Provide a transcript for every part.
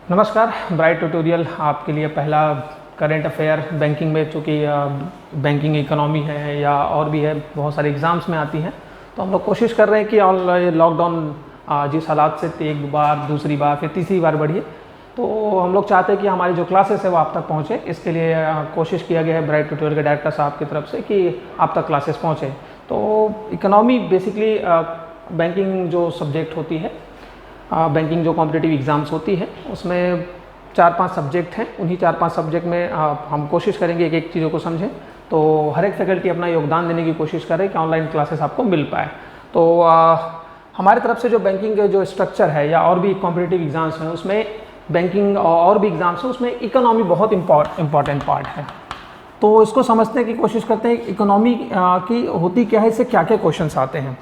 नमस्कार। Bright tutorial आपके लिए पहला करंट अफेयर बैंकिंग में, चूँकि बैंकिंग इकोनॉमी है या और भी है, बहुत सारे एग्ज़ाम्स में आती हैं। तो हम लोग कोशिश कर रहे हैं कि लॉकडाउन जिस हालात से एक बार, दूसरी बार, फिर तीसरी बार बढ़ी है, तो हम लोग चाहते हैं कि हमारी जो क्लासेस है वो आप तक पहुँचे। इसके लिए कोशिश किया गया है ब्राइट ट्यूटोरियल के डायरेक्टर साहब की तरफ से कि आप तक क्लासेस पहुँचे। तो इकोनॉमी बेसिकली बैंकिंग जो सब्जेक्ट होती है, बैंकिंग जो कॉम्पिटिटिव एग्ज़ाम्स होती है, उसमें 4-5 सब्जेक्ट हैं। उन्हीं 4-5 सब्जेक्ट में हम कोशिश करेंगे एक एक चीज़ों को समझें। तो हर एक फैकल्टी अपना योगदान देने की कोशिश करे कि ऑनलाइन क्लासेस आपको मिल पाए। तो हमारी तरफ से जो बैंकिंग के जो स्ट्रक्चर है या और भी कॉम्पिटिटिव एग्ज़ाम्स हैं, उसमें बैंकिंग और भी एग्ज़ाम्स हैं, उसमें इकोनॉमी बहुत इम्पॉर्टेंट पार्ट है। तो इसको समझने की कोशिश करते हैं इकोनॉमी की होती क्या है, इससे क्या क्या क्वेश्चंस आते हैं।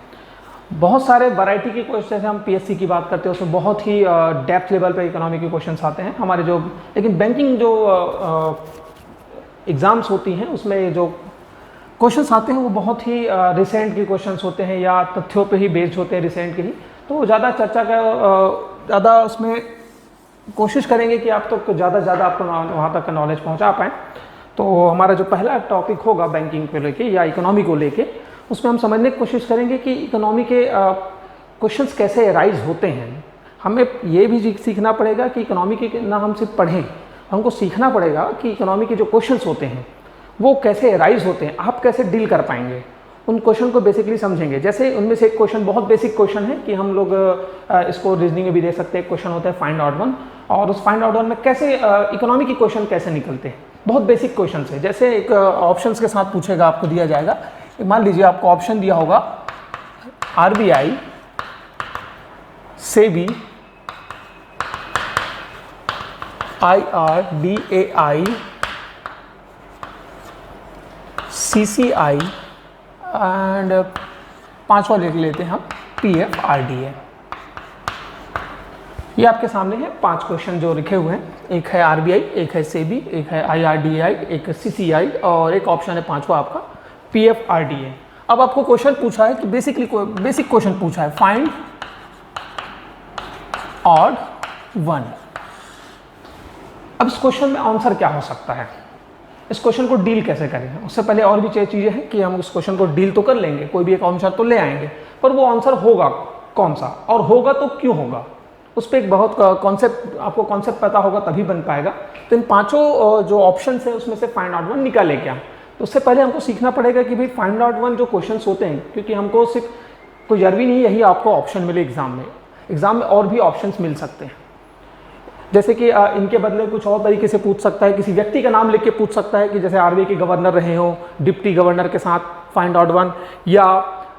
बहुत सारे वैरायटी के क्वेश्चन, जैसे हम पीएससी की बात करते हैं उसमें बहुत ही डेप्थ लेवल पे इकोनॉमी के क्वेश्चंस आते हैं हमारे जो। लेकिन बैंकिंग जो एग्ज़ाम्स होती हैं उसमें जो क्वेश्चंस आते हैं वो बहुत ही रिसेंट के क्वेश्चंस होते हैं या तथ्यों पे ही बेस्ड होते हैं, रिसेंट के ही। तो ज़्यादा चर्चा का ज़्यादा उसमें कोशिश करेंगे कि आप तो ज़्यादा से ज़्यादा आपको वहाँ तक का नॉलेज पहुँचा पाएँ। तो हमारा जो पहला टॉपिक होगा बैंकिंग को लेके या इकोनॉमी को लेके, उसमें हम समझने की कोशिश करेंगे कि इकोनॉमी के क्वेश्चंस कैसे राइज होते हैं। हमें ये भी सीखना पड़ेगा कि इकोनॉमी के ना हम सिर्फ पढ़ें, हमको सीखना पड़ेगा कि इकोनॉमी के जो क्वेश्चंस होते हैं वो कैसे राइज होते हैं, आप कैसे डील कर पाएंगे, उन क्वेश्चन को बेसिकली समझेंगे। जैसे उनमें से एक क्वेश्चन बहुत बेसिक क्वेश्चन है कि हम लोग इसको रीजनिंग में भी दे सकते हैं। क्वेश्चन होता है फाइंड आउट वन, और उस फाइंड आउट वन में कैसे इकोनॉमी के क्वेश्चन कैसे निकलते हैं। बहुत बेसिक क्वेश्चन है। जैसे एक ऑप्शंस के साथ पूछेगा, आपको दिया जाएगा, मान लीजिए आपको ऑप्शन दिया होगा RBI, SEBI, IRDAI, CCI and पांचवा लिख लेते हैं हम PFRDA। ये आपके सामने है 5 क्वेश्चन जो लिखे हुए हैं। एक है आरबीआई, एक है सेबी, एक है IRDAI, एक CCI और एक ऑप्शन है पांचवा आपका PFRDA। अब आपको क्वेश्चन पूछा है कि बेसिक क्वेश्चन पूछा है, फाइंड ऑड वन। अब इस क्वेश्चन में आंसर क्या हो सकता है, इस क्वेश्चन को डील कैसे करें। उससे पहले और भी चीज़ें हैं कि हम इस क्वेश्चन को डील तो कर लेंगे, कोई भी एक आंसर तो ले आएंगे, पर वो आंसर होगा कौन सा और होगा तो क्यों होगा, उस पर एक बहुत कॉन्सेप्ट, आपको कॉन्सेप्ट पता होगा तभी बन पाएगा। तो इन पांचों जो ऑप्शन है उसमें से फाइंड आउट वन निकाले क्या। तो उससे पहले हमको सीखना पड़ेगा कि भाई फाइंड आउट वन जो क्वेश्चंस होते हैं, क्योंकि हमको सिर्फ कोई जरूरी नहीं यही आपको ऑप्शन मिले एग्जाम में और भी ऑप्शंस मिल सकते हैं। जैसे कि इनके बदले कुछ और तरीके से पूछ सकता है, किसी व्यक्ति का नाम लिख के पूछ सकता है कि जैसे आरबीआई के गवर्नर रहे हो, डिप्टी गवर्नर के साथ फाइंड आउट वन। या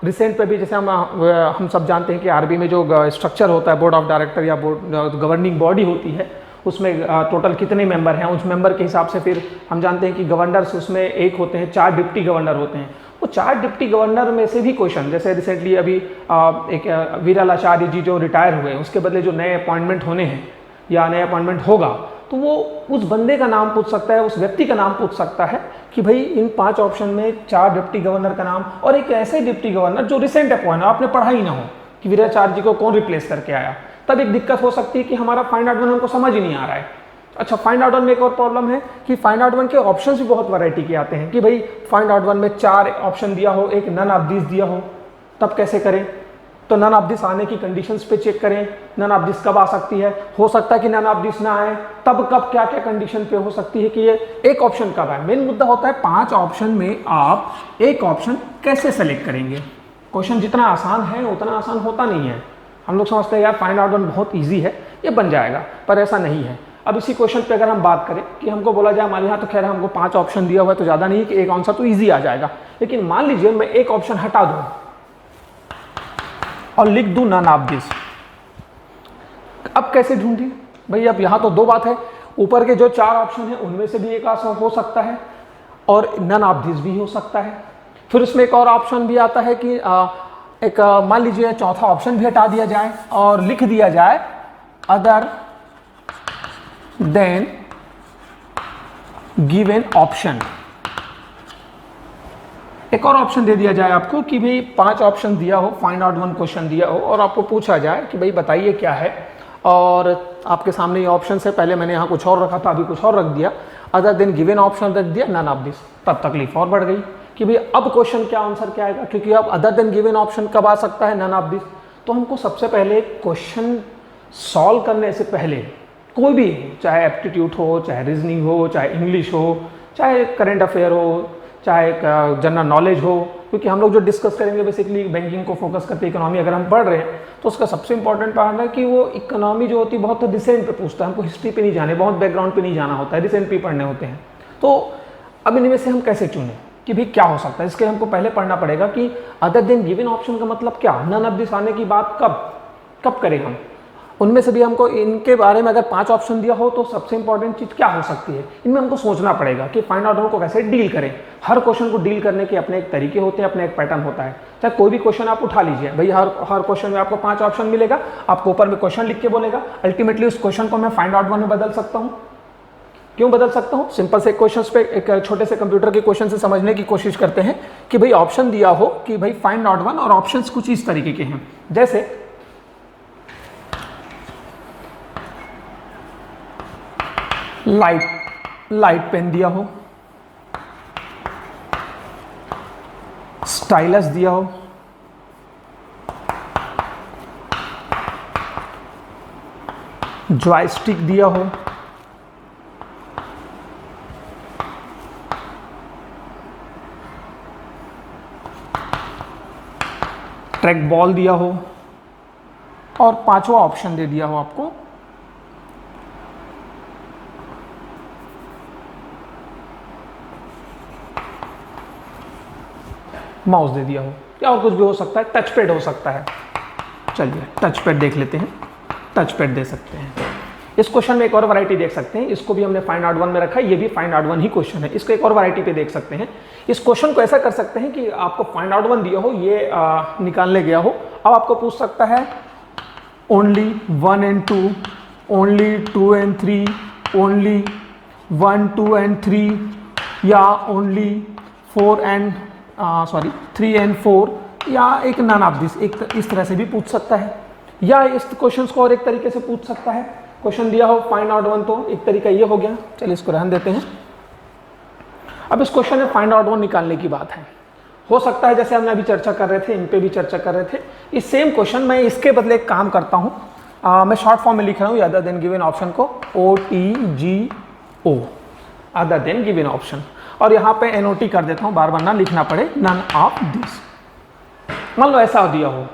रिसेंट पे भी जैसे हम सब जानते हैं कि आरबीआई में जो स्ट्रक्चर होता है, बोर्ड ऑफ डायरेक्टर या बोर्ड गवर्निंग बॉडी होती है, उसमें टोटल कितने मेंबर हैं, उस मेंबर के हिसाब से फिर हम जानते हैं कि गवर्नर्स उसमें एक होते हैं, 4 डिप्टी गवर्नर होते हैं। वो 4 डिप्टी गवर्नर में से भी क्वेश्चन, जैसे रिसेंटली अभी एक विरल आचार्य जी जो रिटायर हुए, उसके बदले जो नए अपॉइंटमेंट होने हैं या नया अपॉइंटमेंट होगा, तो वो उस बंदे का नाम पूछ सकता है, उस व्यक्ति का नाम पूछ सकता है कि भाई इन 5 ऑप्शन में 4 डिप्टी गवर्नर का नाम, और एक ऐसे डिप्टी गवर्नर जो रिसेंट अपॉइंट हो, आपने पढ़ा ही ना हो कि विराचार्य जी को कौन रिप्लेस करके आया। तब एक दिक्कत हो सकती है कि हमारा फाइंड आउट वन हमको समझ ही नहीं आ रहा है। अच्छा, फाइंड आउट वन में एक और प्रॉब्लम है कि फाइंड आउट वन के ऑप्शन भी बहुत वैरायटी के आते हैं कि भाई फाइंड आउट वन में 4 ऑप्शन दिया हो, एक नन ऑफ दिस दिया हो, तब कैसे करें। तो नन ऑफ दिस आने की कंडीशंस पे चेक करें, नन ऑफ दिस कब आ सकती है, हो सकता है कि नन ऑफ दिस ना आए, तब कब क्या क्या कंडीशन पे हो सकती है कि ये एक ऑप्शन कब आए। मेन मुद्दा होता है 5 ऑप्शन में आप एक ऑप्शन कैसे सेलेक्ट करेंगे। क्वेश्चन जितना आसान है उतना आसान होता नहीं है। हम लोग समझते हैं यार फाइंड आउट वन बहुत ईजी है, ये बन जाएगा, पर ऐसा नहीं है। अब इसी क्वेश्चन पे अगर हम बात करें कि हमको बोला जाए, मान लीजिए तो खैर हमको 5 ऑप्शन दिया हुआ है तो ज़्यादा नहीं कि एक आंसर तो ईजी आ जाएगा, लेकिन मान लीजिए मैं एक ऑप्शन हटा दूँ और लिख दूं नन ऑफ दिस। अब कैसे ढूंढें भाई। अब यहां तो 2 बात है, ऊपर के जो 4 ऑप्शन है उनमें से भी एक आंसर हो सकता है और नन ऑफ दिस भी हो सकता है। फिर उसमें एक और ऑप्शन भी आता है कि एक मान लीजिए चौथा ऑप्शन भी हटा दिया जाए और लिख दिया जाए अदर देन गिवन ऑप्शन। एक और ऑप्शन दे दिया जाए आपको कि भाई 5 ऑप्शन दिया हो, फाइंड आउट वन क्वेश्चन दिया हो और आपको पूछा जाए कि भाई बताइए क्या है और आपके सामने ये ऑप्शन है, पहले मैंने यहाँ कुछ और रखा था, अभी कुछ और रख दिया, अदर देन गिवन ऑप्शन रख दिया, नन ऑफ दिस। तब तकलीफ और बढ़ गई कि भाई अब क्वेश्चन क्या आंसर क्या आएगा, क्योंकि अब अदर देन गिवन ऑप्शन कब आ सकता है, नन ऑफ दिस। तो हमको सबसे पहले क्वेश्चन सॉल्व करने से पहले कोई भी, चाहे एप्टीट्यूड हो, चाहे रीजनिंग हो, चाहे इंग्लिश हो, चाहे करंट अफेयर हो, चाहे जनरल नॉलेज हो, क्योंकि हम लोग जो डिस्कस करेंगे बेसिकली बैंकिंग को फोकस करके इकोनॉमी अगर हम पढ़ रहे हैं तो उसका सबसे इंपॉर्टेंट पार्ट है कि वो इकोनॉमी जो होती है बहुत रिसेंट पे पूछता है, हमको हिस्ट्री पे नहीं जाने, बहुत बैकग्राउंड पे नहीं जाना होता है, रिसेंट पे पढ़ने होते हैं। तो अब इनमें से हम कैसे चुनें कि भाई क्या हो सकता है, इसके हमको पहले पढ़ना पड़ेगा कि अदर देन गिवन ऑप्शन का मतलब क्या, नन ऑफ दिस आने की बात कब करें हम। उनमें से भी हमको इनके बारे में अगर 5 ऑप्शन दिया हो तो सबसे इंपॉर्टेंट चीज़ क्या हो सकती है, इनमें हमको सोचना पड़ेगा कि फाइंड आउट को कैसे डील करें। हर क्वेश्चन को डील करने के अपने एक तरीके होते हैं, अपने एक पैटर्न होता है। चाहे कोई भी क्वेश्चन आप उठा लीजिए, भाई हर क्वेश्चन में आपको 5 ऑप्शन मिलेगा, आपको ऊपर में क्वेश्चन लिख के बोलेगा, अल्टीमेटली उस क्वेश्चन को मैं फाइंड आउट में बदल सकता हूँ। क्यों बदल सकता हूँ, सिंपल से क्वेश्चन पे एक छोटे से कंप्यूटर के क्वेश्चन से समझने की कोशिश करते हैं कि भाई ऑप्शन दिया हो कि भाई फाइंड आउट वन, और ऑप्शंस कुछ इस तरीके के हैं, जैसे लाइट पेन दिया हो, स्टाइलस दिया हो, जॉयस्टिक दिया हो, ट्रैक बॉल दिया हो, और 5वां ऑप्शन दे दिया हो आपको माउस दे दिया हो, या और कुछ भी हो सकता है, टच पैड हो सकता है। चलिए टच पैड देख लेते हैं, टच पैड दे सकते हैं। इस क्वेश्चन में एक और वैरायटी देख सकते हैं, इसको भी हमने फाइंड आउट वन में रखा है, ये भी फाइंड आउट वन ही क्वेश्चन है, इसको एक और वैरायटी पे देख सकते हैं। इस क्वेश्चन को ऐसा कर सकते हैं कि आपको फाइंड आउट वन दिया हो, ये निकालने गया हो, अब आपको पूछ सकता है only 1 and 2, only 2 and 3, only 1, 2 and 3, या ओनली 3 and 4, या एक नन ऑफ दिस, एक इस तरह से भी पूछ सकता है। या इस क्वेश्चन को और एक तरीके से पूछ सकता है, क्वेश्चन दिया हो फाइंड आउट वन, तो एक तरीका ये हो गया। चलिए इसको रहने देते हैं। अब इस क्वेश्चन में फाइंड आउट वन निकालने की बात है, हो सकता है जैसे हमने अभी चर्चा कर रहे थे, इन पे भी चर्चा कर रहे थे, इस सेम क्वेश्चन में इसके बदले एक काम करता हूँ, मैं शॉर्ट फॉर्म में लिख रहा हूँ अदर देन गिवन ऑप्शन को, OTGO, other than given option, और यहाँ पे NOT कर देता हूँ, बार बार ना लिखना पड़े, नन ऑफ दिस। मान लो ऐसा दिया हो,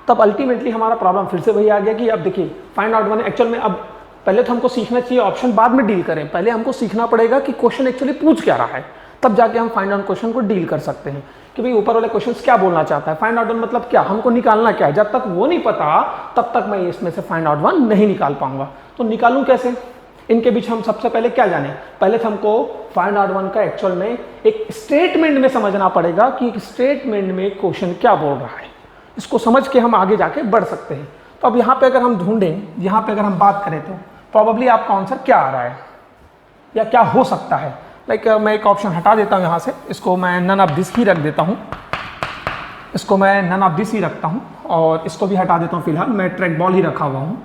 तब अल्टीमेटली हमारा प्रॉब्लम फिर से वही आ गया कि अब देखिए फाइंड आउट वन एक्चुअल में, अब पहले तो हमको सीखना चाहिए ऑप्शन बाद में डील करें, पहले हमको सीखना पड़ेगा कि क्वेश्चन एक्चुअली पूछ क्या रहा है, तब जाके हम फाइंड आउट क्वेश्चन को डील कर सकते हैं कि भाई ऊपर वाले क्वेश्चन क्या बोलना चाहता है, फाइंड आउट वन मतलब क्या, हमको निकालना क्या है। जब तक वो नहीं पता तब तक मैं इसमें से फाइंड आउट वन नहीं निकाल पाऊंगा। तो निकालूं कैसे, इनके बीच हम सबसे पहले क्या जाने, पहले तो हमको फाइंड आउट वन का एक्चुअल में एक स्टेटमेंट में समझना पड़ेगा कि स्टेटमेंट में क्वेश्चन क्या बोल रहा है, इसको समझ के हम आगे जाके बढ़ सकते हैं। तो अब यहाँ पे अगर हम ढूंढें, यहाँ पे अगर हम बात करें तो प्रॉबेबली आपका आंसर क्या आ रहा है या क्या हो सकता है। लाइक मैं एक ऑप्शन हटा देता हूँ यहाँ से, इसको मैं नन ऑफ दिस ही रख देता हूँ, इसको मैं नन ऑफ दिस ही रखता हूँ, और इसको भी हटा देता हूँ, फिलहाल मैं ट्रैक बॉल ही रखा हुआ हूँ।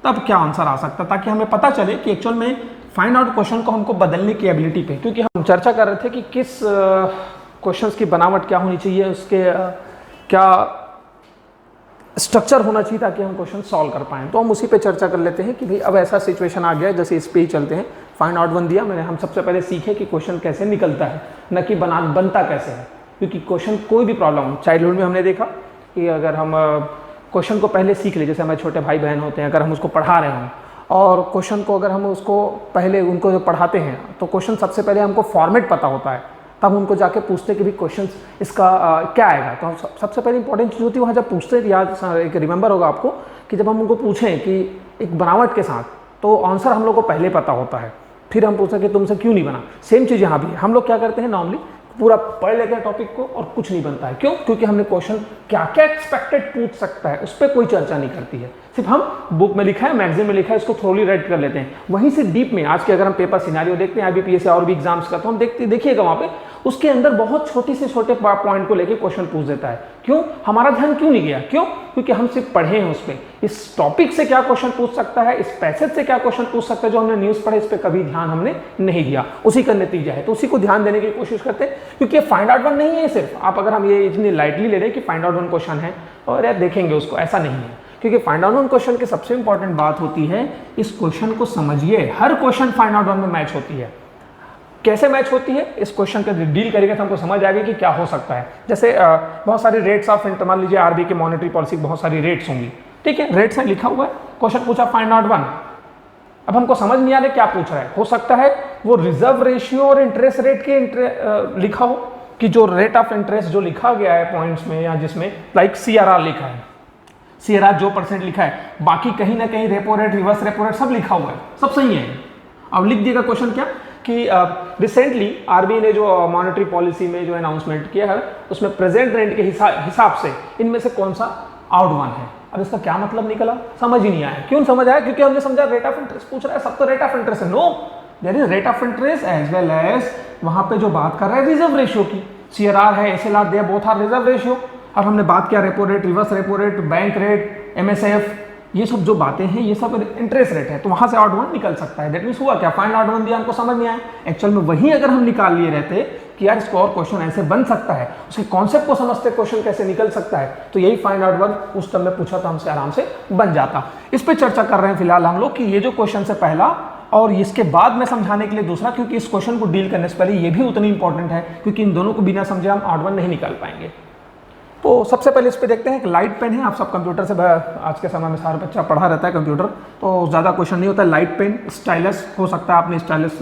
तब क्या आंसर आ सकता है, ताकि हमें पता चले कि एक्चुअल में फाइंड आउट क्वेश्चन को हमको बदलने की एबिलिटी पे, क्योंकि हम चर्चा कर रहे थे कि किस क्वेश्चंस की बनावट क्या होनी चाहिए, उसके क्या स्ट्रक्चर होना चाहिए ताकि हम क्वेश्चन सॉल्व कर पाएँ। तो हम उसी पे चर्चा कर लेते हैं कि भाई अब ऐसा सिचुएशन आ गया है, जैसे इस पे ही चलते हैं। फाइंड आउट वन दिया मैंने, हम सबसे पहले सीखे कि क्वेश्चन कैसे निकलता है, न कि बनता कैसे है। क्योंकि क्वेश्चन कोई भी प्रॉब्लम, चाइल्डहुड में हमने देखा कि अगर हम क्वेश्चन को पहले सीख ले, जैसे हमारे छोटे भाई बहन होते हैं, अगर हम उसको पढ़ा रहे हों और क्वेश्चन को अगर हम उसको पहले उनको जो पढ़ाते हैं तो क्वेश्चन सबसे पहले हमको फॉर्मेट पता होता है, तब उनको जाके पूछते कि भी क्वेश्चन इसका क्या आएगा। तो हम सबसे पहले इंपॉर्टेंट चीज़ होती है वहाँ जब पूछते हैं, याद एक रिमेंबर होगा आपको कि जब हम उनको पूछें कि एक बनावट के साथ, तो आंसर हम लोग को पहले पता होता है, फिर हम पूछें कि तुमसे क्यों नहीं बना। सेम चीज़ यहाँ भी है, हम लोग क्या करते हैं नॉर्मली पूरा पढ़ लेते हैं टॉपिक को और कुछ नहीं बनता है। क्यों? क्योंकि हमने क्वेश्चन क्या क्या एक्सपेक्टेड पूछ सकता है उस पर कोई चर्चा नहीं करती है, सिर्फ हम बुक में लिखा है, मैगजीन में लिखा है, इसको थोड़ी रेड कर लेते हैं। वहीं से डीप में आज के अगर हम पेपर सिनारियो देखते हैं IBPS या और भी एग्जाम्स का, तो हम देखिएगा वहाँ पे उसके अंदर बहुत छोटे से छोटे पॉइंट को लेके क्वेश्चन पूछ देता है। क्यों? हमारा ध्यान क्यों नहीं गया? क्यों? क्योंकि हम सिर्फ पढ़े हैं उस पर। इस टॉपिक से क्या क्वेश्चन पूछ सकता है, इस पैसेज से क्या क्वेश्चन पूछ सकता है, जो हमने न्यूज़ पढ़े, इस पर कभी ध्यान हमने नहीं दिया। उसी का नतीजा है, तो उसी को ध्यान देने की कोशिश करते हैं, क्योंकि ये फाइंड आउट वन नहीं है सिर्फ। आप अगर हम ये इतनी लाइटली ले रहे हैं कि फाइंड आउट वन क्वेश्चन है और यार देखेंगे उसको, ऐसा नहीं है। क्योंकि फाइंड आउट वन क्वेश्चन की सबसे इंपॉर्टेंट बात होती है, इस क्वेश्चन को समझिए। हर क्वेश्चन फाइंड आउट वन में मैच होती है। कैसे मैच होती है? इस क्वेश्चन का डील करेंगे तो हमको समझ आएगी कि क्या हो सकता है। जैसे बहुत सारी रेट्स ऑफ इंटरेस्ट, मान लीजिए आरबीआई के मॉनेटरी पॉलिसी बहुत सारी रेट्स होंगी, ठीक है, रेट्स में लिखा हुआ है, क्वेश्चन पूछा फाइंड आउट वन। अब हमको समझ नहीं आ रहा क्या पूछ रहा है। हो सकता है वो रिजर्व रेशियो और इंटरेस्ट रेट के लिखा हो, कि जो रेट ऑफ इंटरेस्ट जो लिखा गया है पॉइंट्स में, या जिसमें लाइक CRR लिखा है, CRR जो % लिखा है, बाकी कहीं ना कहीं repo rate, reverse repo rate सब लिखा हुआ है, सब सही है। अब लिख दिएगा क्वेश्चन क्या कि रिसेंटली आरबीआई ने जो मॉनेटरी पॉलिसी में जो अनाउंसमेंट किया है, उसमें प्रेजेंट रेट के हिसाब से इनमें से कौन सा आउट वन है। अब इसका क्या मतलब निकला? समझ ही नहीं आया। क्यों समझ आया? क्योंकि हमने समझा रेट ऑफ इंटरेस्ट पूछ रहा है, सब तो रेट ऑफ इंटरेस्ट है। No, there is rate of interest as well as वहां पे जो बात कर रहा है रिजर्व रेशियो की, CRR है, SLR, they both are reserve ratio. और हमने बात किया repo rate, reverse repo rate, bank rate, MSF, ये सब जो बातें हैं ये सब इंटरेस्ट रेट है, तो वहां से आउट वन निकल सकता है। दैट मीन्स हुआ क्या, फाइंड आउट वन दिया, हमको समझ नहीं आया। एक्चुअल में वही अगर हम निकाल लिए रहते कि यार इसको और क्वेश्चन ऐसे बन सकता है, उसके कॉन्सेप्ट को समझते क्वेश्चन कैसे निकल सकता है, तो यही फाइंड आउट वन उस टाइम में पूछा तो हमसे आराम से बन जाता। इस पर चर्चा कर रहे हैं फिलहाल हम लोग कि ये जो क्वेश्चन है पहला, और इसके बाद में समझाने के लिए दूसरा, क्योंकि इस क्वेश्चन को डील करने से पहले ये भी उतनी इंपॉर्टेंट है, क्योंकि इन दोनों को बिना समझे हम आउट वन नहीं निकाल पाएंगे। तो सबसे पहले इस पे देखते हैं, एक लाइट पेन है। आप सब कंप्यूटर से, आज के समय में सारा बच्चा पढ़ा रहता है कंप्यूटर, तो ज़्यादा क्वेश्चन नहीं होता है। लाइट पेन, स्टाइलस हो सकता है, आपने स्टाइलस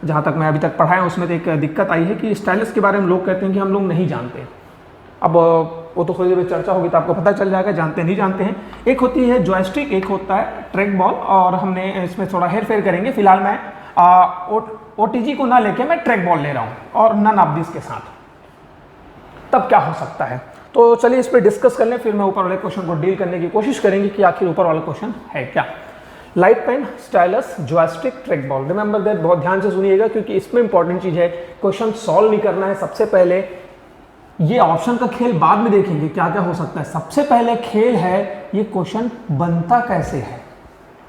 जहाँ तक मैं अभी तक पढ़ा है उसमें तो एक दिक्कत आई है कि स्टाइलस के बारे में लोग कहते हैं कि हम लोग नहीं जानते। अब वो तो थोड़ी देर में चर्चा होगी तो आपको पता चल जाएगा जानते नहीं जानते हैं। एक होती है जॉयस्टिक, एक होता है ट्रैक बॉल, और हमने इसमें थोड़ा हेर फेर करेंगे। फिलहाल मैं OTG को ना लेके मैं ट्रैक बॉल ले रहा हूँ, और नन ऑफ दिस के साथ। तब क्या हो सकता है, तो चलिए इस पर डिस्कस कर लें, फिर मैं ऊपर वाले क्वेश्चन को डील करने की कोशिश करेंगे कि आखिर ऊपर वाला क्वेश्चन है क्या। Light pen, stylus, joystick, track ball, remember that, बहुत ध्यान से सुनिएगा क्योंकि इसमें इंपॉर्टेंट चीज है। क्वेश्चन सॉल्व नहीं करना है सबसे पहले, ये ऑप्शन का खेल बाद में देखेंगे क्या क्या हो सकता है। सबसे पहले खेल है ये क्वेश्चन बनता कैसे है,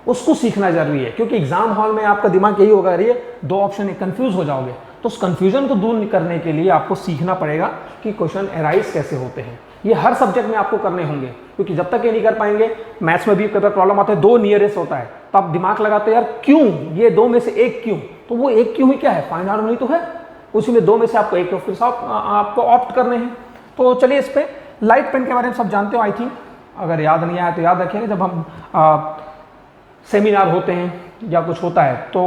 उसको सीखना जरूरी है, क्योंकि एग्जाम हॉल में आपका दिमाग यही होगा, अरे दो ऑप्शन है, कंफ्यूज हो जाओगे। तो उस कंफ्यूजन को दूर करने के लिए आपको सीखना पड़ेगा कि क्वेश्चन एराइज कैसे होते हैं। ये हर सब्जेक्ट में आपको करने होंगे, क्योंकि जब तक ये नहीं कर पाएंगे, मैथ्स में भी कई बार प्रॉब्लम आता है, दो नियरेस्ट होता है, तो आप दिमाग लगाते हैं यार क्यों, ये दो में से एक क्यों, तो वो एक क्यों ही क्या है, फाइंड आउट नहीं तो है, उसी में दो में से आपको एक फिर आपको ऑप्ट करने हैं। तो चलिए इस पे लाइट पेन के बारे में सब जानते हो आई थिंक, अगर याद नहीं आया तो याद रखिएगा। जब हम सेमिनार होते हैं या कुछ होता है तो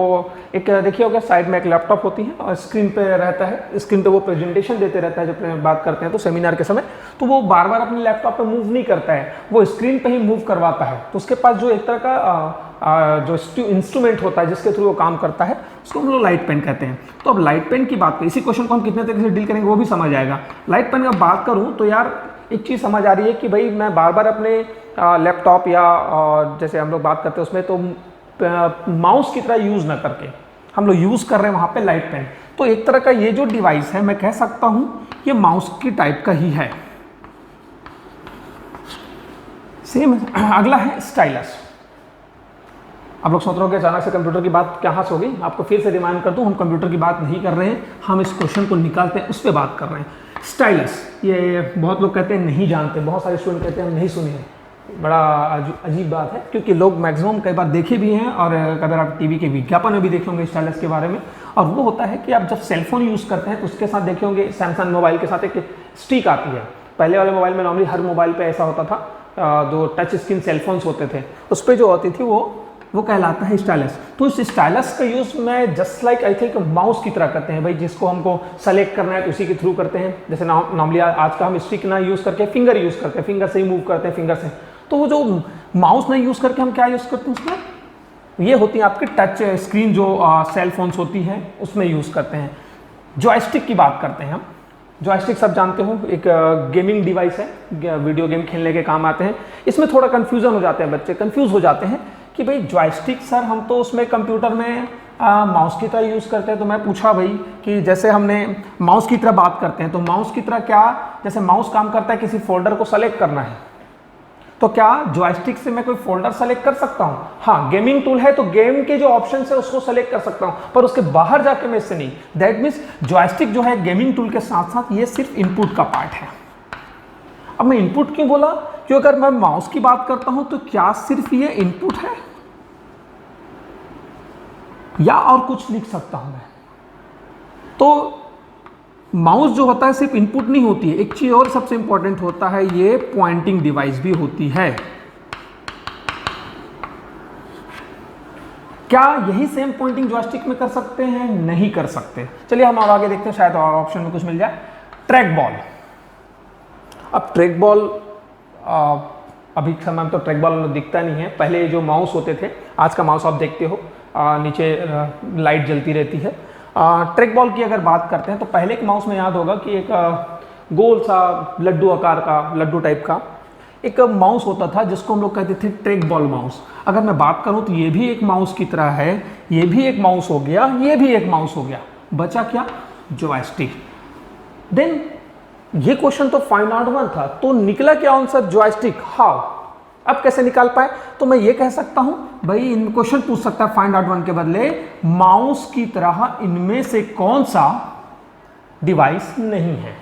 एक देखिए होगा साइड में एक लैपटॉप होती है और स्क्रीन पे रहता है, स्क्रीन पे वो प्रेजेंटेशन देते रहता है जब बात करते हैं तो सेमिनार के समय, तो वो बार बार अपने लैपटॉप पे मूव नहीं करता है, वो स्क्रीन पे ही मूव करवाता है। तो उसके पास जो एक तरह का जो इंस्ट्रूमेंट होता है जिसके थ्रू वो काम करता है, उसको हम लोग लाइट पेन कहते हैं। तो अब लाइट पेन की बात करें, इसी क्वेश्चन को हम कितने तरीके से डील करेंगे वो भी समझ आएगा। लाइट पेन की बात करूँ तो यार एक चीज़ समझ आ रही है कि भाई मैं बार बार अपने लैपटॉप या जैसे हम लोग बात करते हैं उसमें तो माउस की तरह यूज़ ना करके हम लोग यूज़ कर रहे हैं वहाँ पे लाइट पेन। तो एक तरह का ये जो डिवाइस है मैं कह सकता हूँ ये माउस की टाइप का ही है। सेम अगला है स्टाइलस। आप लोग सोच रहे हो कि अचानक से कंप्यूटर की बात कहाँ से होगी, आपको फिर से रिमाइंड कर दूँ, हम कंप्यूटर की बात नहीं कर रहे हैं, हम इस क्वेश्चन को निकालते हैं उस पर बात कर रहे हैं। स्टाइलस, ये बहुत लोग कहते हैं नहीं जानते, बहुत सारे स्टूडेंट कहते हैं हम नहीं सुने हैं। बड़ा अजीब बात है क्योंकि लोग मैक्सिमम कई बार देखे भी हैं और अगर आप टीवी के विज्ञापन में भी देखे होंगे स्टाइलस के बारे में। और वो होता है कि आप जब सेलफोन यूज़ करते हैं तो उसके साथ देखे होंगे सैमसंग मोबाइल के साथ एक स्टिक आती है। पहले वाले मोबाइल में नॉर्मली हर मोबाइल पे ऐसा होता था, जो टच स्क्रीन सेलफोन्स होते थे उस पर जो होती थी वो कहलाता है स्टाइलस। तो इस स्टाइलस का यूज़ में just like I think mouse की तरह करते हैं भाई, जिसको हमको सेलेक्ट करना है तो उसी के थ्रू करते हैं। जैसे नॉर्मली आज का हम स्टिक ना यूज़ करके फिंगर यूज़ करते हैं, फिंगर से ही मूव करते हैं फिंगर से। तो वो जो माउस नहीं यूज़ करके हम क्या यूज़ करते हैं उसमें, ये होती है आपकी टच स्क्रीन जो सेल फोन्स होती है उसमें यूज़ करते हैं। जॉयस्टिक की बात करते हैं हम, जॉयस्टिक सब जानते हो, एक गेमिंग डिवाइस है, वीडियो गेम खेलने के काम आते हैं। इसमें थोड़ा कन्फ्यूज़न हो जाते हैं, बच्चे कंफ्यूज हो जाते हैं कि भाई जॉयस्टिक सर हम तो उसमें कंप्यूटर में माउस की तरह यूज़ करते हैं। तो मैं पूछा भाई कि जैसे हमने माउस की तरह बात करते हैं, तो माउस की तरह क्या, जैसे माउस काम करता है किसी फोल्डर को सेलेक्ट करना है, तो क्या जॉयस्टिक से मैं कोई फोल्डर सेलेक्ट कर सकता हूं? हाँ, गेमिंग टूल है तो गेम के जो ऑप्शन है उसको सेलेक्ट कर सकता हूं, पर उसके बाहर जाके मैं इससे नहीं। दैट मीन्स जॉयस्टिक जो है गेमिंग टूल के साथ साथ ये सिर्फ इनपुट का पार्ट है। अब मैं इनपुट क्यों बोला? क्योंकि अगर मैं माउस की बात करता हूं तो क्या सिर्फ ये इनपुट है या और कुछ लिख सकता हूं मैं? तो माउस जो होता है सिर्फ इनपुट नहीं होती है, एक चीज और सबसे इंपॉर्टेंट होता है, ये पॉइंटिंग डिवाइस भी होती है। क्या यही सेम पॉइंटिंग जॉयस्टिक में कर सकते हैं? नहीं कर सकते। चलिए हम और आगे देखते हैं, शायद और ऑप्शन में कुछ मिल जाए। Track ball. अब ट्रैक बॉल अभी के समय में तो ट्रैक बॉल दिखता नहीं है। पहले जो माउस होते थे, आज का माउस आप देखते हो नीचे लाइट जलती रहती है। ट्रैक बॉल की अगर बात करते हैं तो पहले के माउस में याद होगा कि एक गोल सा लड्डू आकार का, लड्डू टाइप का एक माउस होता था जिसको हम लोग कहते थे ट्रैक बॉल माउस। अगर मैं बात करूं तो ये भी एक माउस की तरह है, ये भी एक माउस हो गया, ये भी एक माउस हो गया, बचा क्या? जॉयस्टिक। देन ये क्वेश्चन तो फाइंड आउट वन था, तो निकला क्या आंसर? जॉयस्टिक। हाउ? अब कैसे निकाल पाए? तो मैं ये कह सकता हूं भाई, इन क्वेश्चन पूछ सकता है फाइंड आउट वन के बदले माउस की तरह इनमें से कौन सा डिवाइस नहीं है।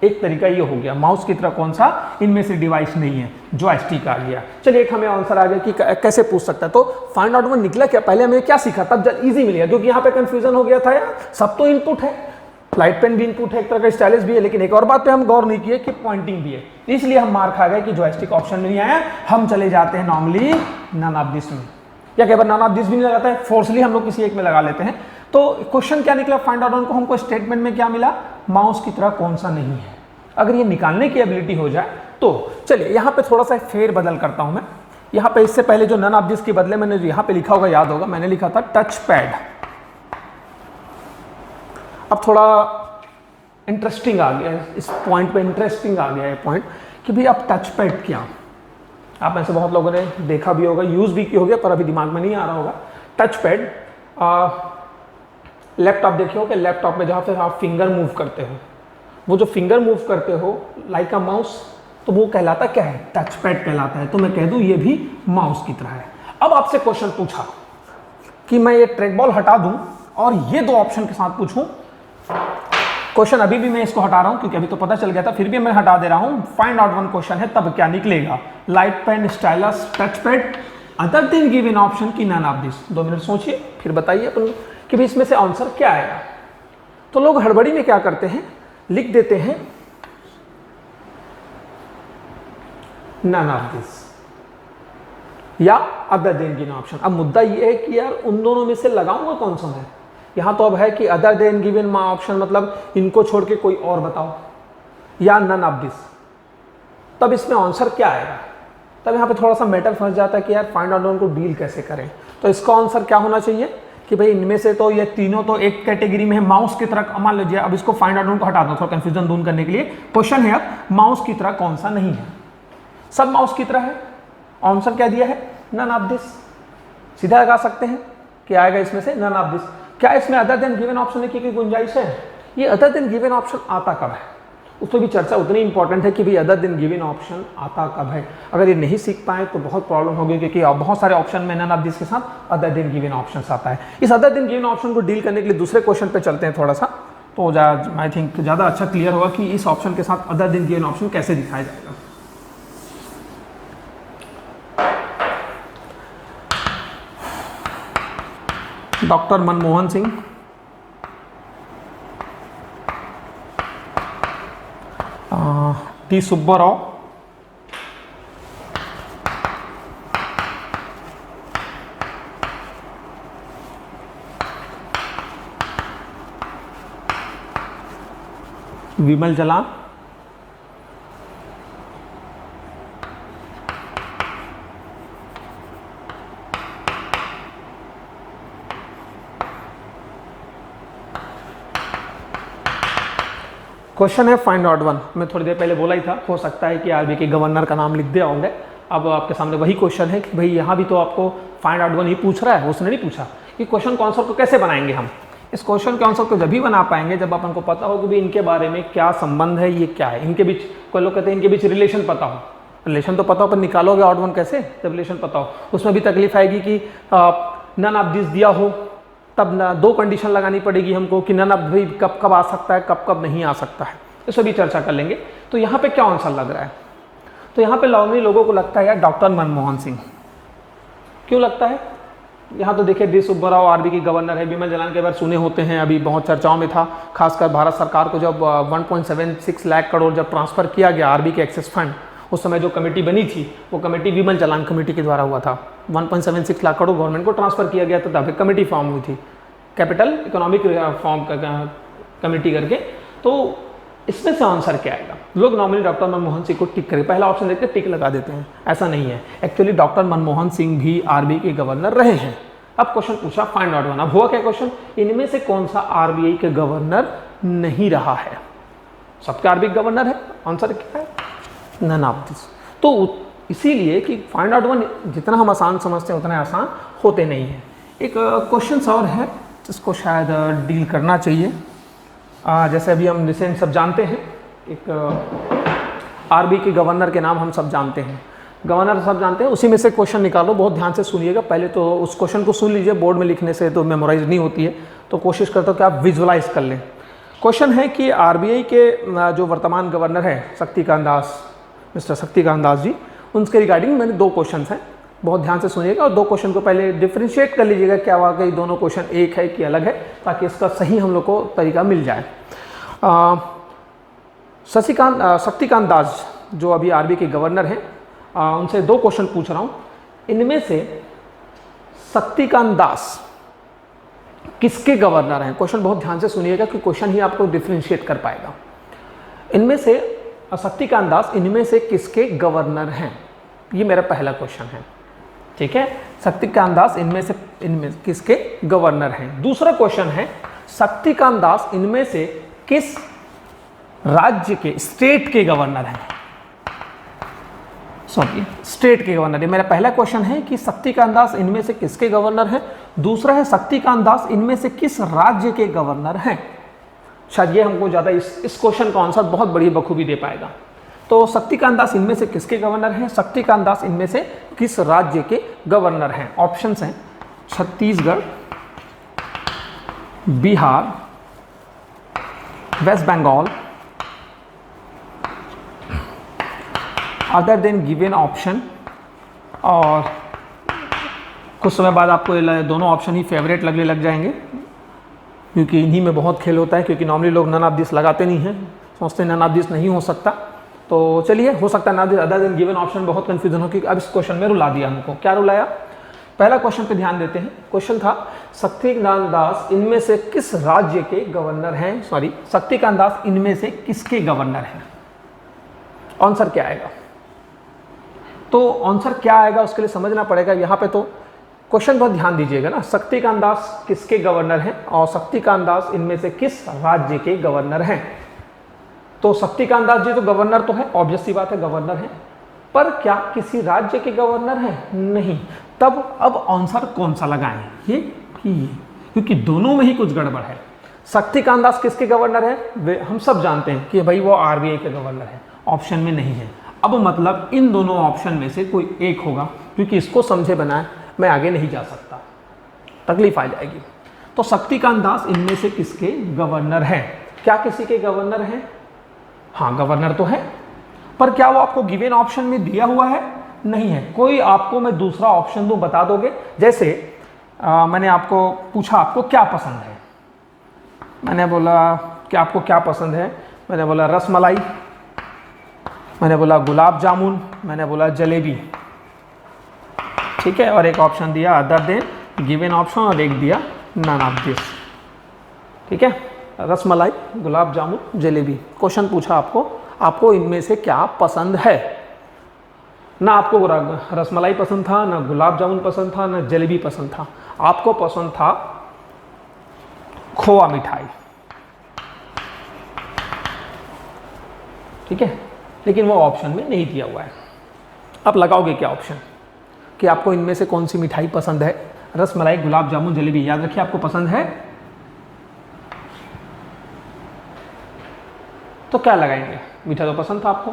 एक तरीका ये हो गया, माउस की तरह कौन सा इनमें से डिवाइस नहीं है, जॉयस्टिक आ गया। चलिए एक हमें आंसर आ गया कि कैसे पूछ सकता है। तो फाइंड आउट वन निकला क्या? पहले हमें क्या सीखा, तब इजी मिल गया, क्योंकि यहां पे कंफ्यूजन हो गया था यार, सब तो इनपुट है, लाइट पेन भी इनपुट है, एक तरह का स्टाइलिस भी है, लेकिन एक और बात पे हम गौर नहीं किए कि पॉइंटिंग भी है, इसलिए हम मार खा गए कि जॉयस्टिक ऑप्शन में नहीं आया। हम चले जाते हैं नॉर्मली नन ऑफ दिस में, या कई बार नन ऑफ दिस भी नहीं लगाता है, फोर्सली हम लोग किसी एक में लगा लेते हैं। तो क्वेश्चन क्या निकला फाइंड आउट वन को? हमको स्टेटमेंट में क्या मिला? माउस की तरह कौन सा नहीं है। अगर ये निकालने की एबिलिटी हो जाए तो चलिए यहाँ पे थोड़ा सा फेर बदल करता हूं मैं। यहाँ पे इससे पहले जो नन ऑफ दिस के बदले मैंने जो यहाँ पे लिखा होगा, याद होगा मैंने लिखा था टच पैड। अब थोड़ा इंटरेस्टिंग आ गया इस पॉइंट पे, इंटरेस्टिंग आ गया ये पॉइंट कि भाई अब टच पैड क्या, आप में से बहुत लोगों ने देखा भी होगा, यूज भी किया होगा, पर अभी दिमाग में नहीं आ रहा होगा। टच पैड लैपटॉप देखे हो कि लैपटॉप में जहाँ पे आप फिंगर मूव करते हो, वो जो फिंगर मूव करते हो लाइक अ माउस, तो वो कहलाता क्या है? टच पैड कहलाता है। तो मैं कह दूं ये भी माउस की तरह है। अब आपसे क्वेश्चन पूछा कि मैं ये ट्रैक बॉल हटा दूं और ये दो ऑप्शन के साथ पूछूं, क्वेश्चन अभी भी मैं इसको हटा रहा हूं क्योंकि अभी तो पता चल गया था, फिर भी मैं हटा दे रहा हूं। फाइंड आउट वन क्वेश्चन है, तब क्या निकलेगा? Light pen, stylus, touch pad, other than given option की नन ऑफ दिस। 2 मिनट सोचिए फिर बताइए अपन कि भाई इसमें से आंसर क्या आएगा। तो लोग हड़बड़ी में क्या करते हैं, लिख देते हैं नन ऑफ दिस या अदर देन गिवन ऑप्शन। अब मुद्दा ये है कि यार उन दोनों में से लगाऊंगा कौन सा मैं? यहां तो अब है कि अदर देन गिवन ऑप्शन मतलब इनको छोड़ के कोई और बताओ, या नन ऑफ दिस। तब इसमें आंसर क्या आएगा? तब यहां पे थोड़ा सा मैटर फंस जाता है कि यार फाइंड आउट को डील कैसे करें। तो इसका आंसर क्या होना चाहिए कि भाई इनमें से तो ये तीनों तो एक कैटेगरी में है, माउस की तरह। मान लीजिए अब इसको फाइंड आउट को हटा दो, थोड़ा कंफ्यूजन दूर करने के लिए। क्वेश्चन है अब माउस की तरह कौन सा नहीं है? सब माउस की तरह है। आंसर क्या दिया है? None of this. सीधा लगा सकते हैं कि आएगा इसमें से नन ऑफ दिस। क्या इसमें अदर देन गिवन ऑप्शन की कोई गुंजाइश है? ये अदर देन गिवन ऑप्शन आता कब है, उस पर भी चर्चा उतनी इंपॉर्टेंट है कि भाई अदर देन गिवन ऑप्शन आता कब है। अगर ये नहीं सीख पाए तो बहुत प्रॉब्लम होगी, क्योंकि बहुत सारे ऑप्शन में नन ऑफ दिस के साथ अदर देन गिवन ऑप्शन आता है। इस अदर देन गिवन ऑप्शन को डील करने के लिए दूसरे क्वेश्चन पे चलते हैं थोड़ा सा, तो आई थिंक ज़्यादा अच्छा क्लियर होगा कि इस ऑप्शन के साथ अदर देन गिवन ऑप्शन कैसे दिखाया जाएगा। डॉक्टर मनमोहन सिंह, टी सुब्बाराव, विमल जलान, क्वेश्चन है फाइंड आउट वन। मैं थोड़ी देर पहले बोला ही था, हो सकता है कि आरबीआई के गवर्नर का नाम लिख दिया होंगे। अब आपके सामने वही क्वेश्चन है कि भाई यहाँ भी तो आपको फाइंड आउट वन ही पूछ रहा है, उसने नहीं पूछा कि क्वेश्चन के आंसर को कैसे बनाएंगे हम। इस क्वेश्चन के आंसर को जब भी बना पाएंगे जब अपन को पता हो कि भाई इनके बारे में क्या संबंध है, ये क्या है, इनके बीच, कोई लोग कहते हैं इनके बीच रिलेशन पता हो। रिलेशन तो पता हो पर निकालोगे आउट वन कैसे जब रिलेशन पता हो। उसमें भी तकलीफ आएगी कि नन ऑफ दिस दिया हो तब ना 2 कंडीशन लगानी पड़ेगी हमको कि नन ऑफ भाई कब कब आ सकता है, कब कब नहीं आ सकता है। इस भी चर्चा कर लेंगे। तो यहाँ पे क्या आंसर लग रहा है, तो यहाँ पे नॉर्मली लोगों को लगता है यार डॉक्टर मनमोहन सिंह। क्यों लगता है? यहाँ तो देखिए डी सुब्बाराव आरबीआई के गवर्नर है, विमल जालान के बारे सुने होते हैं, अभी बहुत चर्चाओं में था। खासकर भारत सरकार को जब 1.76 लाख करोड़ जब ट्रांसफर किया गया आरबीआई के एक्सेस फंड, उस समय जो कमेटी बनी थी वो कमेटी विमल जालान कमेटी के द्वारा हुआ था। 1.76 लाख करोड़ गवर्नमेंट को ट्रांसफर किया गया था, तब एक कमेटी फॉर्म हुई थी, कैपिटल इकोनॉमिक फॉर्म कमेटी करके। तो इसमें से आंसर क्या आएगा? लोग नॉर्मली डॉक्टर मनमोहन सिंह को टिक करके पहला ऑप्शन देते टिक लगा देते हैं, ऐसा नहीं है। एक्चुअली डॉक्टर मनमोहन सिंह भी आरबीआई के गवर्नर रहे हैं। अब क्वेश्चन पूछा फाइंड आउट वन। अब हुआ क्या क्वेश्चन, इनमें से कौन सा आरबीआई के गवर्नर नहीं रहा है? सबके आरबीआई गवर्नर है, आंसर क्या है? None of this. तो इसीलिए कि फाइंड आउट वन जितना हम आसान समझते हैं उतना आसान होते नहीं है। एक क्वेश्चन और है जिसको शायद डील करना चाहिए। जैसे अभी हम रिसेंट सब जानते हैं, एक आरबीआई के गवर्नर के नाम हम सब जानते हैं, गवर्नर सब जानते हैं, उसी में से क्वेश्चन निकालो। बहुत ध्यान से सुनिएगा, पहले तो उस क्वेश्चन को सुन लीजिए, बोर्ड में लिखने से तो मेमोराइज नहीं होती है, तो कोशिश करते हो कि आप विजुअलाइज कर लें। क्वेश्चन है कि आरबीआई के जो वर्तमान गवर्नर है शक्तिकांत दास, मिस्टर शक्तिकांत दास जी, उनके रिगार्डिंग मैंने 2 क्वेश्चन हैं, बहुत ध्यान से सुनिएगा और 2 क्वेश्चन को पहले डिफ्रेंशिएट कर लीजिएगा, क्या वाकई दोनों क्वेश्चन एक है कि अलग है, ताकि इसका सही हम लोग को तरीका मिल जाए। शक्तिकांत दास जो अभी आरबीआई के गवर्नर हैं, उनसे 2 क्वेश्चन पूछ रहा हूँ। इनमें से शक्तिकांत दास किसके गवर्नर हैं? क्वेश्चन बहुत ध्यान से सुनिएगा कि क्वेश्चन ही आपको डिफ्रेंशिएट कर पाएगा। इनमें से शक्तिकांत दास इनमें से किसके गवर्नर हैं? ये मेरा पहला क्वेश्चन है, ठीक है। शक्तिकांत दास इनमें किसके गवर्नर हैं? दूसरा क्वेश्चन है शक्तिकांत दास इनमें से किस राज्य के, स्टेट के गवर्नर हैं? सॉरी, स्टेट के गवर्नर है। मेरा पहला क्वेश्चन है कि शक्तिकांत दास इनमें से किसके गवर्नर हैं। दूसरा है शक्तिकांत दास इनमें से किस राज्य के गवर्नर हैं। शायद ये हमको ज़्यादा इस क्वेश्चन का आंसर बहुत बड़ी बखूबी दे पाएगा। तो शक्तिकांत दास इनमें से किसके गवर्नर हैं, शक्तिकांत दास इनमें से किस राज्य के गवर्नर हैं। ऑप्शंस हैं Chhattisgarh, Bihar, West Bengal, other than given option. और कुछ समय बाद आपको दोनों ऑप्शन ही फेवरेट लगने लग जाएंगे, क्योंकि इन्हीं में बहुत खेल होता है। क्योंकि नॉर्मली लोग नन ऑफ दिस लगाते नहीं हैं, सोचते हैं नन ऑफ दिस नहीं हो सकता। तो चलिए, हो सकता है none of this other than given option बहुत कन्फ्यूजन हो, क्योंकि अब इस क्वेश्चन में रुला दिया हमको। क्या रुलाया? पहला क्वेश्चन पे ध्यान देते हैं। क्वेश्चन था शक्तिकांत दास इनमें से किस राज्य के गवर्नर हैं, सॉरी शक्तिकांत दास इनमें से किसके गवर्नर हैं। आंसर क्या आएगा? तो आंसर क्या आएगा उसके लिए समझना पड़ेगा। यहाँ पे तो क्वेश्चन बहुत ध्यान दीजिएगा ना, शक्तिकांत दास किसके गवर्नर हैं और शक्तिकांत दास इनमें से किस राज्य के गवर्नर हैं। तो शक्तिकांत दास जी तो गवर्नर तो है, ऑब्वियस सी बात है गवर्नर है, पर क्या किसी राज्य के गवर्नर हैं? नहीं। तब अब आंसर कौन सा लगाएं, ये कि ये, क्योंकि दोनों में ही कुछ गड़बड़ है। शक्तिकांत दास किसके गवर्नर हैं? वे हम सब जानते हैं कि भाई वो आरबीआई के गवर्नर है, ऑप्शन में नहीं है। अब मतलब इन दोनों ऑप्शन में से कोई एक होगा, क्योंकि इसको समझे बनाए मैं आगे नहीं जा सकता, तकलीफ आ जाएगी। तो शक्तिकांत दास इनमें से किसके गवर्नर हैं? क्या किसी के गवर्नर हैं? हाँ, गवर्नर तो है, पर क्या वो आपको गिवन ऑप्शन में दिया हुआ है? नहीं है। कोई आपको मैं दूसरा ऑप्शन दूं, बता दोगे? जैसे मैंने आपको पूछा आपको क्या पसंद है, मैंने बोला कि आपको क्या पसंद है, मैंने बोला रसमलाई, मैंने बोला गुलाब जामुन, मैंने बोला जलेबी, ठीक है। और एक ऑप्शन दिया अदर देन गिवन ऑप्शन और एक दिया नन ऑफ दिस, ठीक है। रसमलाई, गुलाब जामुन, जलेबी। क्वेश्चन पूछा आपको इनमें से क्या पसंद है। ना आपको रसमलाई पसंद था, ना गुलाब जामुन पसंद था, ना जलेबी पसंद था, आपको पसंद था खोआ मिठाई। ठीक है, लेकिन वो ऑप्शन में नहीं दिया हुआ है। अब लगाओगे क्या ऑप्शन कि आपको इनमें से कौन सी मिठाई पसंद है, रस मलाई, गुलाब जामुन, जलेबी, याद रखिए आपको पसंद है तो क्या लगाएंगे, मीठा तो पसंद था आपको,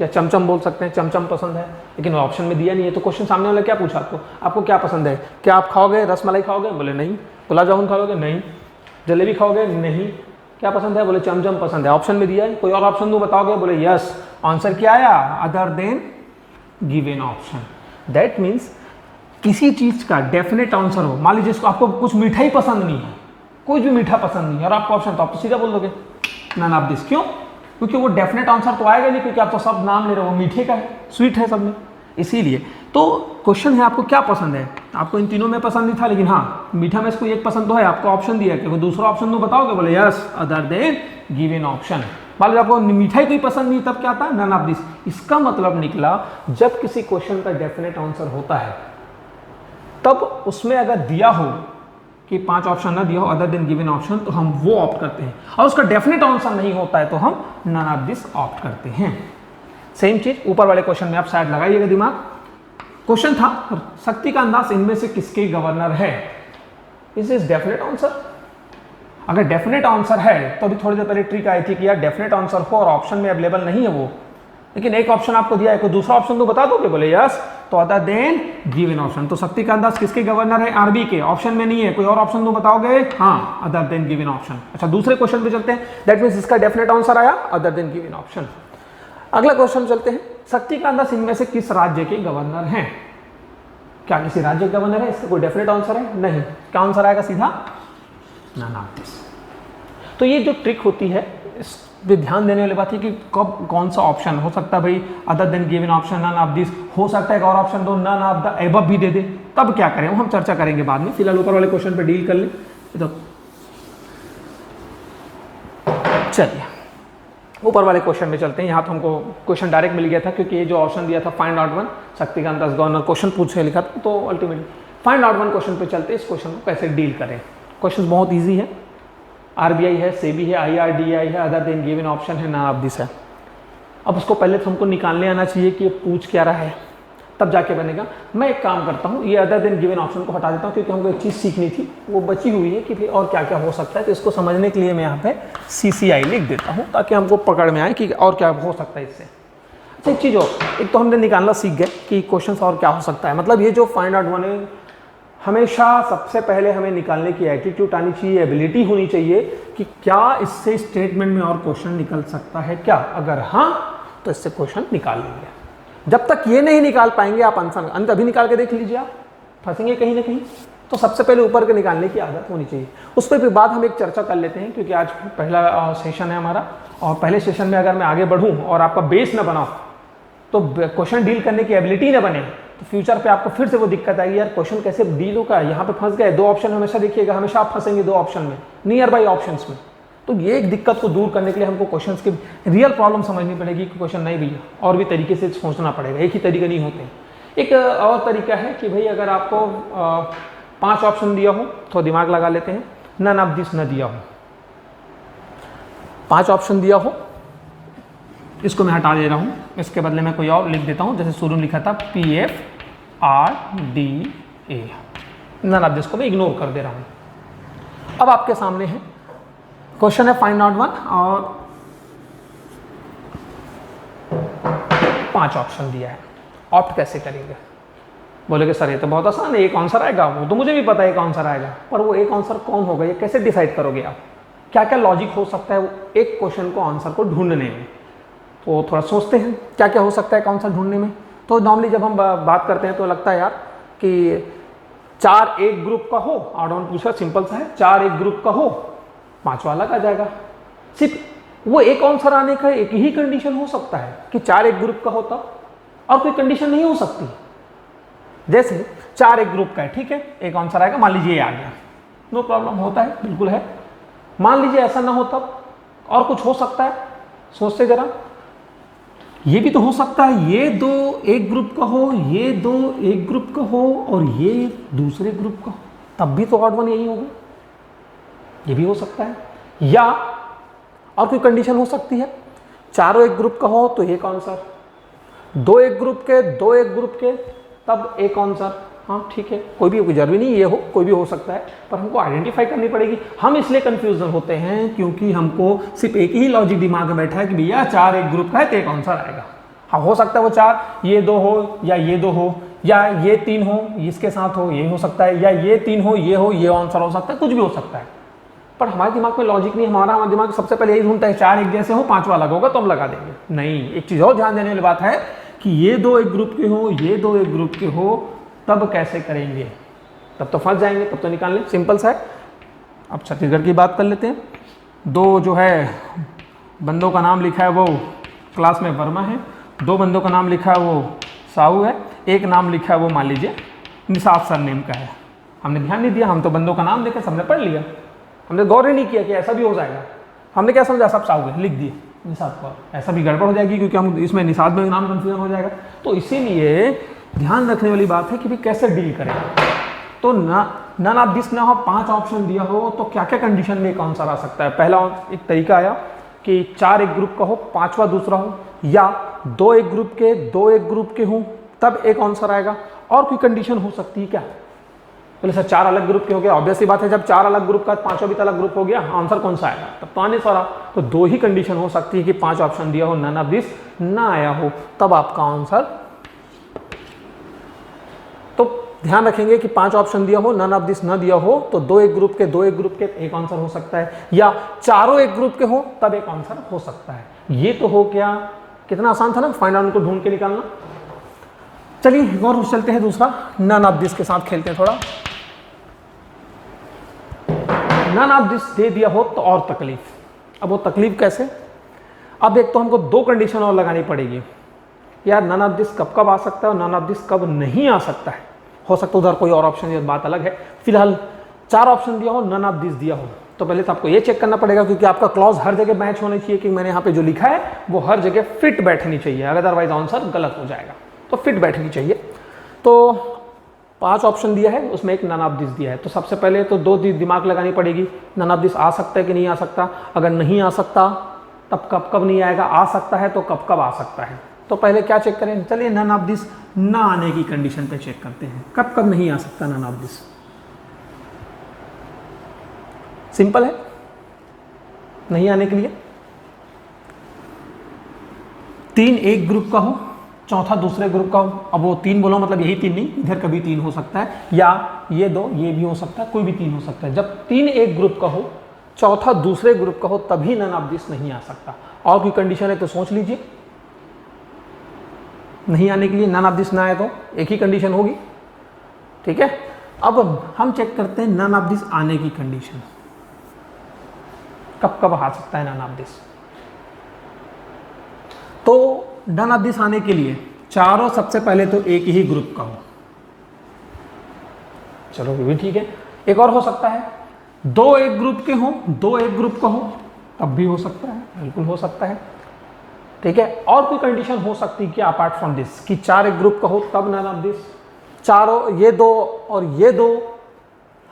या चमचम बोल सकते हैं, चमचम पसंद है, लेकिन वो ऑप्शन में दिया नहीं है। तो क्वेश्चन सामने वाला क्या पूछा आपको क्या पसंद है, क्या आप खाओगे रस मलाई खाओगे, बोले नहीं। गुलाब जामुन खाओगे, नहीं। जलेबी खाओगे, नहीं। क्या पसंद है, बोले चमचम पसंद है, ऑप्शन में दिया है। कोई और ऑप्शन दो, बताओगे, बोले यस। आंसर क्या आया, other than given option. That means किसी चीज का डेफिनेट आंसर हो, मान लीजिए आपको कुछ मिठाई पसंद नहीं है, कोई भी मीठा पसंद नहीं है और आपको ऑप्शन, तो आप सीधा बोल दोगे नन ऑफ दिस। क्यों, क्योंकि वो डेफिनेट आंसर तो आएगा नहीं, क्योंकि आप तो सब नाम ले रहे हो, वो मीठे का है, स्वीट है सब में, इसीलिए। तो क्वेश्चन है आपको क्या पसंद है, आपको इन तीनों में पसंद नहीं था, लेकिन हाँ मीठा में से कोई एक पसंद तो है, आपको ऑप्शन दिया कि वो दूसरा ऑप्शन तो बताओगे, बोले yes other than given option. मान लो आपको मिठाई कोई पसंद नहीं, तब क्या था, नन ऑफ दिस। इसका मतलब निकला जब किसी क्वेश्चन का डेफिनेट आंसर होता है तब उसमें अगर दिया हो कि 5 ऑप्शन ना दिया हो अदर देन गिवन ऑप्शन, तो हम वो ऑप्ट करते हैं, और उसका डेफिनेट आंसर नहीं होता है तो हम नन ऑफ दिस ऑप्ट करते हैं। सेम चीज ऊपर वाले क्वेश्चन में आप शायद लगाइएगा दिमाग। क्वेश्चन था शक्ति का अंदाज इनमें से किसके गवर्नर है, इज दिस डेफिनेट आंसर। अगर डेफिनेट आंसर है तो अभी थोड़ी देर पहले ट्रिक आई थी कि यार डेफिनेट आंसर हो और ऑप्शन में अवेलेबल नहीं है वो, लेकिन एक ऑप्शन आपको दिया है, कोई दूसरा ऑप्शन तो बता दोगे, बोले यस, तो अदर देन गिवन ऑप्शन। तो शक्ति का अंदाज किसके गवर्नर है, आरबी के, ऑप्शन में नहीं है, कोई और ऑप्शन तो बताओगे, हाँ अदर देन गिवन ऑप्शन। अच्छा दूसरे क्वेश्चन पे चलते हैं, दैट मींस इसका डेफिनेट आंसर आया अदर देन गिवन ऑप्शन। अगला क्वेश्चन चलते हैं, शक्ति का अंदाज इनमें से किस राज्य के गवर्नर हैं। क्या किसी राज्य का गवर्नर है, इसका कोई डेफिनेट आंसर है, नहीं। क्या आंसर आएगा सीधा, नन ऑफ दिस। तो ये जो ट्रिक होती है इस पे ध्यान देने वाली बात है कि कब कौन सा ऑप्शन हो सकता है, भाई other than given option, none of this, हो सकता है एक और ऑप्शन दो, नन ऑफ द एबव भी दे दे, तब क्या करें वो हम चर्चा करेंगे बाद में। फिलहाल ऊपर वाले क्वेश्चन पे डील कर ले। तो चलिए ऊपर वाले क्वेश्चन में चलते हैं। यहाँ तो हमको क्वेश्चन डायरेक्ट मिल गया था, क्योंकि ये जो ऑप्शन दिया था फाइंड आउट वन, शक्ति का अंदाज गवर्नर क्वेश्चन पूछे लिखा था, तो ultimately find out one question पे चलते हैं, इस क्वेश्चन को कैसे डील करें। क्वेश्चन बहुत ईजी है, आरबीआई है, सेबी है, आईआरडीआई है, अदर देन गिवन ऑप्शन है, नन ऑफ दिस है। अब उसको पहले तो हमको निकालने आना चाहिए कि ये पूछ क्या रहा है, तब जाके बनेगा। मैं एक काम करता हूँ, ये अदर देन गिवन ऑप्शन को हटा देता हूँ, क्योंकि हमको एक चीज़ सीखनी थी वो बची हुई है कि भाई और क्या क्या हो सकता है। तो इसको समझने के लिए मैं यहाँ पे CCI लिख देता हूँ, ताकि हमको पकड़ में आए कि और क्या हो सकता है इससे। अच्छा एक चीज़ और, एक तो हमने निकालना सीख गए कि क्वेश्चन और क्या हो सकता है। मतलब ये जो फाइंड आउट वन है, हमेशा सबसे पहले हमें निकालने की एटीट्यूड आनी चाहिए, एबिलिटी होनी चाहिए कि क्या इससे स्टेटमेंट में और क्वेश्चन निकल सकता है क्या। अगर हाँ तो इससे क्वेश्चन निकाल लेंगे। जब तक ये नहीं निकाल पाएंगे आप आंसर अंत अभी निकाल के देख लीजिए, आप फंसेंगे कहीं ना कहीं। तो सबसे पहले ऊपर के निकालने की आदत होनी चाहिए। उस पर भी बाद हम एक चर्चा कर लेते हैं, क्योंकि आज पहला सेशन है हमारा, और पहले सेशन में अगर मैं आगे बढ़ूँ और आपका बेस ना बनाओ, तो क्वेश्चन डील करने की एबिलिटी ना बने, तो फ्यूचर पे आपको फिर से वो दिक्कत आएगी, यार क्वेश्चन कैसे डील होगा, यहाँ पे फंस गए। 2 ऑप्शन हमेशा देखिएगा, हमेशा आप फंसेंगे 2 ऑप्शन में, नियर बाई ऑप्शंस में। तो ये एक दिक्कत को दूर करने के लिए हमको क्वेश्चंस की रियल प्रॉब्लम समझनी पड़ेगी कि क्वेश्चन नहीं भैया, और भी तरीके से सोचना पड़ेगा, एक ही तरीका नहीं होते। एक और तरीका है कि भाई अगर आपको 5 ऑप्शन दिया हो तो दिमाग लगा लेते हैं, नन ऑफ दिस न दिया हो, 5 ऑप्शन दिया हो, इसको मैं हटा दे रहा हूँ, इसके बदले में कोई और लिख देता हूँ। जैसे शुरू में लिखा था PFRDA, नन ऑफ दिस को मैं इग्नोर कर दे रहा हूँ। अब आपके सामने है क्वेश्चन है फाइंड आउट वन, और 5 ऑप्शन दिया है, ऑप्ट कैसे करेंगे। बोलेगे सर ये तो बहुत आसान है, एक आंसर आएगा, वो तो मुझे भी पता है एक आंसर आएगा, पर वो एक आंसर कौन होगा, ये कैसे डिसाइड करोगे आप, क्या क्या लॉजिक हो सकता है एक क्वेश्चन को आंसर को ढूंढने में। तो थोड़ा सोचते हैं क्या क्या हो सकता है एक आंसर ढूंढने में। तो नॉर्मली जब हम बात करते हैं तो लगता है यार कि 4 एक ग्रुप का हो, आउट पूछा सिंपल सा है, 4 एक ग्रुप का हो, 5 अलग आ जाएगा। सिर्फ वो एक आंसर आने का एक ही कंडीशन हो सकता है कि 4 एक ग्रुप का हो तब, और कोई कंडीशन नहीं हो सकती। जैसे 4 एक ग्रुप का है, ठीक है, एक आंसर आएगा, मान लीजिए ये आ गया, नो प्रॉब्लम, होता है, बिल्कुल है। मान लीजिए ऐसा ना हो तब, और कुछ हो सकता है, सोचते जरा, ये भी तो हो सकता है ये 2 एक ग्रुप का हो, ये 2 एक ग्रुप का हो, और ये दूसरे ग्रुप का हो, तब भी तो ऑड वन यही होगा, ये भी हो सकता है। या और कोई कंडीशन हो सकती है, चारों एक ग्रुप का हो तो एक आंसर, दो एक ग्रुप के, दो एक ग्रुप के, तब एक आंसर। हाँ ठीक है, कोई भी जरूरी नहीं ये हो, कोई भी हो सकता है, पर हमको आइडेंटिफाई करनी पड़ेगी। हम इसलिए कंफ्यूजन होते हैं क्योंकि हमको सिर्फ एक ही लॉजिक दिमाग में बैठा है कि भैया चार एक ग्रुप का है तो एक आंसर आएगा। हाँ हो सकता है वो चार ये दो हो, या ये दो हो, या ये तीन हो इसके साथ हो, ये हो सकता है, या ये तीन हो, ये आंसर हो सकता है, कुछ भी हो सकता है। पर हमारे दिमाग में लॉजिक नहीं, हमारा दिमाग सबसे पहले यही ढूंढता है चार एक जैसे हो, पांचवा अलग होगा तो हम लगा देंगे। नहीं, एक चीज और ध्यान देने वाली बात है कि ये दो एक ग्रुप के हो, ये दो एक ग्रुप के हो, तब कैसे करेंगे? तब तो फंस जाएंगे, तब तो निकाल लें, सिंपल सा है। अब छत्तीसगढ़ की बात कर लेते हैं। दो जो है बंदों का नाम लिखा है वो क्लास में वर्मा है, दो बंदों का नाम लिखा है वो साहू है, एक नाम लिखा है वो मान लीजिए निसाब सरनेम का है। हमने ध्यान नहीं दिया, हम तो बंदों का नाम देकर सबने पढ़ लिया, हमने गौर ही नहीं किया कि ऐसा भी हो जाएगा। हमने क्या समझा, सब साहू है, लिख दिए निसाब का, ऐसा भी गड़बड़ हो जाएगी क्योंकि हम इसमें निसाब में नाम कंफ्यूजन हो जाएगा। तो इसीलिए ध्यान रखने वाली बात है कि भी कैसे डील करें। तो नन ऑफ दिस ना हो, पांच ऑप्शन दिया हो तो क्या क्या कंडीशन में एक आंसर आ सकता है। पहला एक तरीका आया कि चार एक ग्रुप का हो, पांचवा दूसरा हो, या दो एक ग्रुप के, दो एक ग्रुप के हों तब एक आंसर आएगा। और कोई कंडीशन हो सकती है क्या? बोले सर चार अलग ग्रुप के हो गया, ऑब्वियस सी बात है, जब चार अलग ग्रुप का पांचवा भी अलग ग्रुप हो गया, आंसर कौन सा आएगा? तब तो आने सारा। तो दो ही कंडीशन हो सकती है कि पांच ऑप्शन दिया हो, नन ऑफ दिस ना आया हो, तब आपका आंसर। तो ध्यान रखेंगे कि पांच ऑप्शन दिया हो, नन ऑफ दिस ना दिया हो, तो दो एक ग्रुप के, दो एक ग्रुप के एक आंसर हो सकता है, या चारों एक ग्रुप के हो तब एक आंसर हो सकता है। ये तो हो क्या, कितना आसान था ना फाइंड आउट को ढूंढ के निकालना। चलिए और चलते हैं दूसरा, नन ऑफ दिस के साथ खेलते हैं थोड़ा। नन ऑफ दिस दे दिया हो तो और तकलीफ। अब वो तकलीफ कैसे? अब एक तो हमको दो कंडीशन और लगानी पड़ेगी यार, नन ऑफ दिस कब कब आ सकता है और नन ऑफ दिस कब नहीं आ सकता है। हो सकता है उधर कोई और ऑप्शन, ये बात अलग है। फिलहाल चार ऑप्शन दिया हो, नन ऑफ दिस दिया हो, तो पहले तो आपको ये चेक करना पड़ेगा क्योंकि आपका क्लॉज हर जगह मैच होनी चाहिए कि मैंने यहाँ पे जो लिखा है वो हर जगह फिट बैठनी चाहिए, अदरवाइज आंसर गलत हो जाएगा। तो फिट बैठनी चाहिए। तो पांच ऑप्शन दिया है, उसमें एक नन ऑफ दिस दिया है, तो सबसे पहले तो दो दिमाग लगानी पड़ेगी, नन ऑफ दिस आ सकता है कि नहीं आ सकता। अगर नहीं आ सकता तब कब कब नहीं आएगा, आ सकता है तो कब कब आ सकता है। तो पहले क्या चेक करें, चलिए नन ऑफ दिस ना आने की कंडीशन पे चेक करते हैं, कब कब नहीं आ सकता नन ऑफ दिस। सिंपल है नहीं आने के लिए, तीन एक ग्रुप का हो, चौथा दूसरे ग्रुप का हो। अब वो तीन बोलो मतलब यही तीन नहीं, इधर कभी तीन हो सकता है, या ये दो ये भी हो सकता है, कोई भी तीन हो सकता है। जब तीन एक ग्रुप का हो, चौथा दूसरे ग्रुप का हो, तभी नन ऑफ दिस नहीं आ सकता। और कोई कंडीशन है तो सोच लीजिए। नहीं आने के लिए नन ऑफ दिस ना आए तो एक ही कंडीशन होगी, ठीक है। अब हम चेक करते हैं नन ऑफ दिस आने की कंडीशन, कब कब आ सकता है नन ऑफ दिस। तो नन ऑफ दिस आने के लिए चारों सबसे पहले तो एक ही ग्रुप का हो, चलो ये भी ठीक है। एक और हो सकता है, दो एक ग्रुप के हो, दो एक ग्रुप का हो, तब भी हो सकता है, बिल्कुल हो सकता है, ठीक है। और कोई कंडीशन हो सकती है कि अपार्ट फ्रॉम दिस, कि चार एक ग्रुप का हो तब नन ऑफ दिस, चारों ये दो और ये दो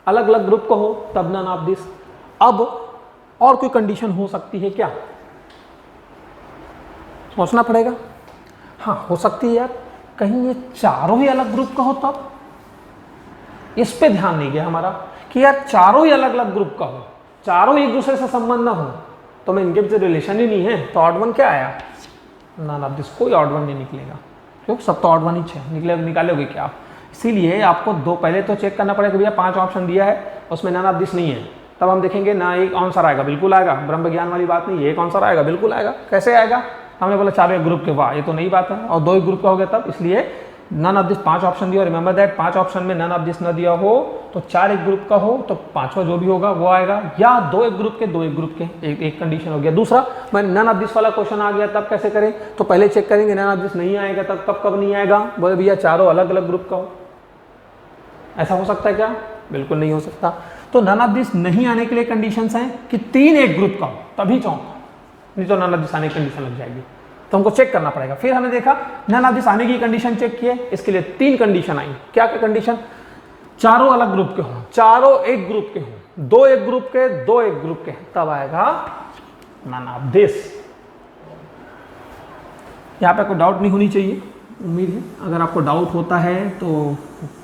अलग अलग ग्रुप का हो तब नन ऑफ दिस। अब और कोई कंडीशन हो सकती है क्या, सोचना पड़ेगा। हाँ हो सकती है यार, कहीं ये चारों ही अलग ग्रुप का हो तब। इस पे ध्यान नहीं गया हमारा कि यार चारों ही अलग अलग ग्रुप का हो, चारों एक दूसरे से संबंध ना हो, तो मैं इनके बीच रिलेशन ही नहीं है, तो ऑड वन क्या आया, नन ऑफ दिस। कोई ऑड वन नहीं निकलेगा क्योंकि सब तो ऑड वन ही निकले, निकालोगे क्या आप। इसीलिए आपको दो पहले तो चेक करना पड़ेगा, भैया पांच ऑप्शन दिया है उसमें नन ऑफ दिस नहीं है, तब हम देखेंगे ना एक आंसर आएगा, बिल्कुल आएगा, ब्रह्म ज्ञान वाली बात नहीं, एक आंसर आएगा, बिल्कुल आएगा। कैसे आएगा, हमने बोला चारों एक ग्रुप के, वाह ये तो नई बात है, और दो एक ग्रुप का हो गया तब। इसलिए नन ऑफ दिस पांच ऑप्शन दिया, रिमेंबर दैट पांच ऑप्शन में नन ऑफ दिस न दिया हो तो चार एक ग्रुप का हो तो पांचवा जो भी होगा वो आएगा, या दो एक ग्रुप के, दो एक ग्रुप के, एक कंडीशन हो गया। दूसरा मैं नन ऑफ दिस वाला क्वेश्चन आ गया तब कैसे करें, तो पहले चेक करेंगे नन ऑफ दिस नहीं आएगा तब कब कब नहीं आएगा, बोले भैया चारों अलग अलग ग्रुप का हो। ऐसा हो सकता है क्या, बिल्कुल नहीं हो सकता। तो नन ऑफ दिस नहीं आने के लिए कंडीशंस हैं कि तीन एक ग्रुप का हो तभी चौथा, नहीं तो नन ऑफ दिस आने की कंडीशन लग जाएगी, तो हमको चेक करना पड़ेगा। फिर हमने देखा नन ऑफ दिस आने की कंडीशन चेक किए, इसके लिए तीन कंडीशन आई। क्या क्या कंडीशन, चारों अलग ग्रुप के हो, चारों एक ग्रुप के हो, दो एक ग्रुप के, दो एक ग्रुप के, तब आएगा नन ऑफ दिस। यहाँ पे कोई डाउट नहीं होनी चाहिए, उम्मीद है। अगर आपको डाउट होता है तो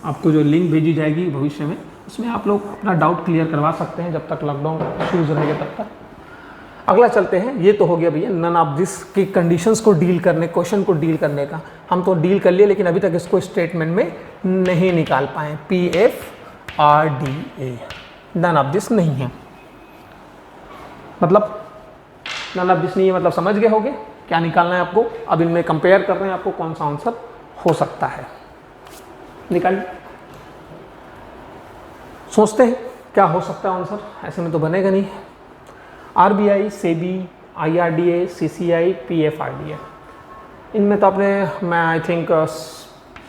आपको जो लिंक भेजी जाएगी भविष्य में, उसमें आप लोग अपना डाउट क्लियर करवा सकते हैं जब तक लॉकडाउन इश्यूज़ रहेंगे तब तक। अगला चलते हैं, ये तो हो गया भैया नन ऑफ दिस की कंडीशंस को डील करने, क्वेश्चन को डील करने का। हम तो डील कर लिए लेकिन अभी तक इसको स्टेटमेंट में नहीं निकाल पाए। PFRDA नन ऑफ दिस नहीं है, मतलब नन ऑफ दिस नहीं है मतलब समझ गए होगे क्या निकालना है आपको। अब इनमें कंपेयर कर रहे हैं आपको कौन सा आंसर हो सकता है, निकालिए। सोचते हैं क्या हो सकता है आंसर, ऐसे में तो बनेगा नहीं। RBI, SEBI, IRDA, CCI, PFRDA, इनमें तो आपने, मैं आई थिंक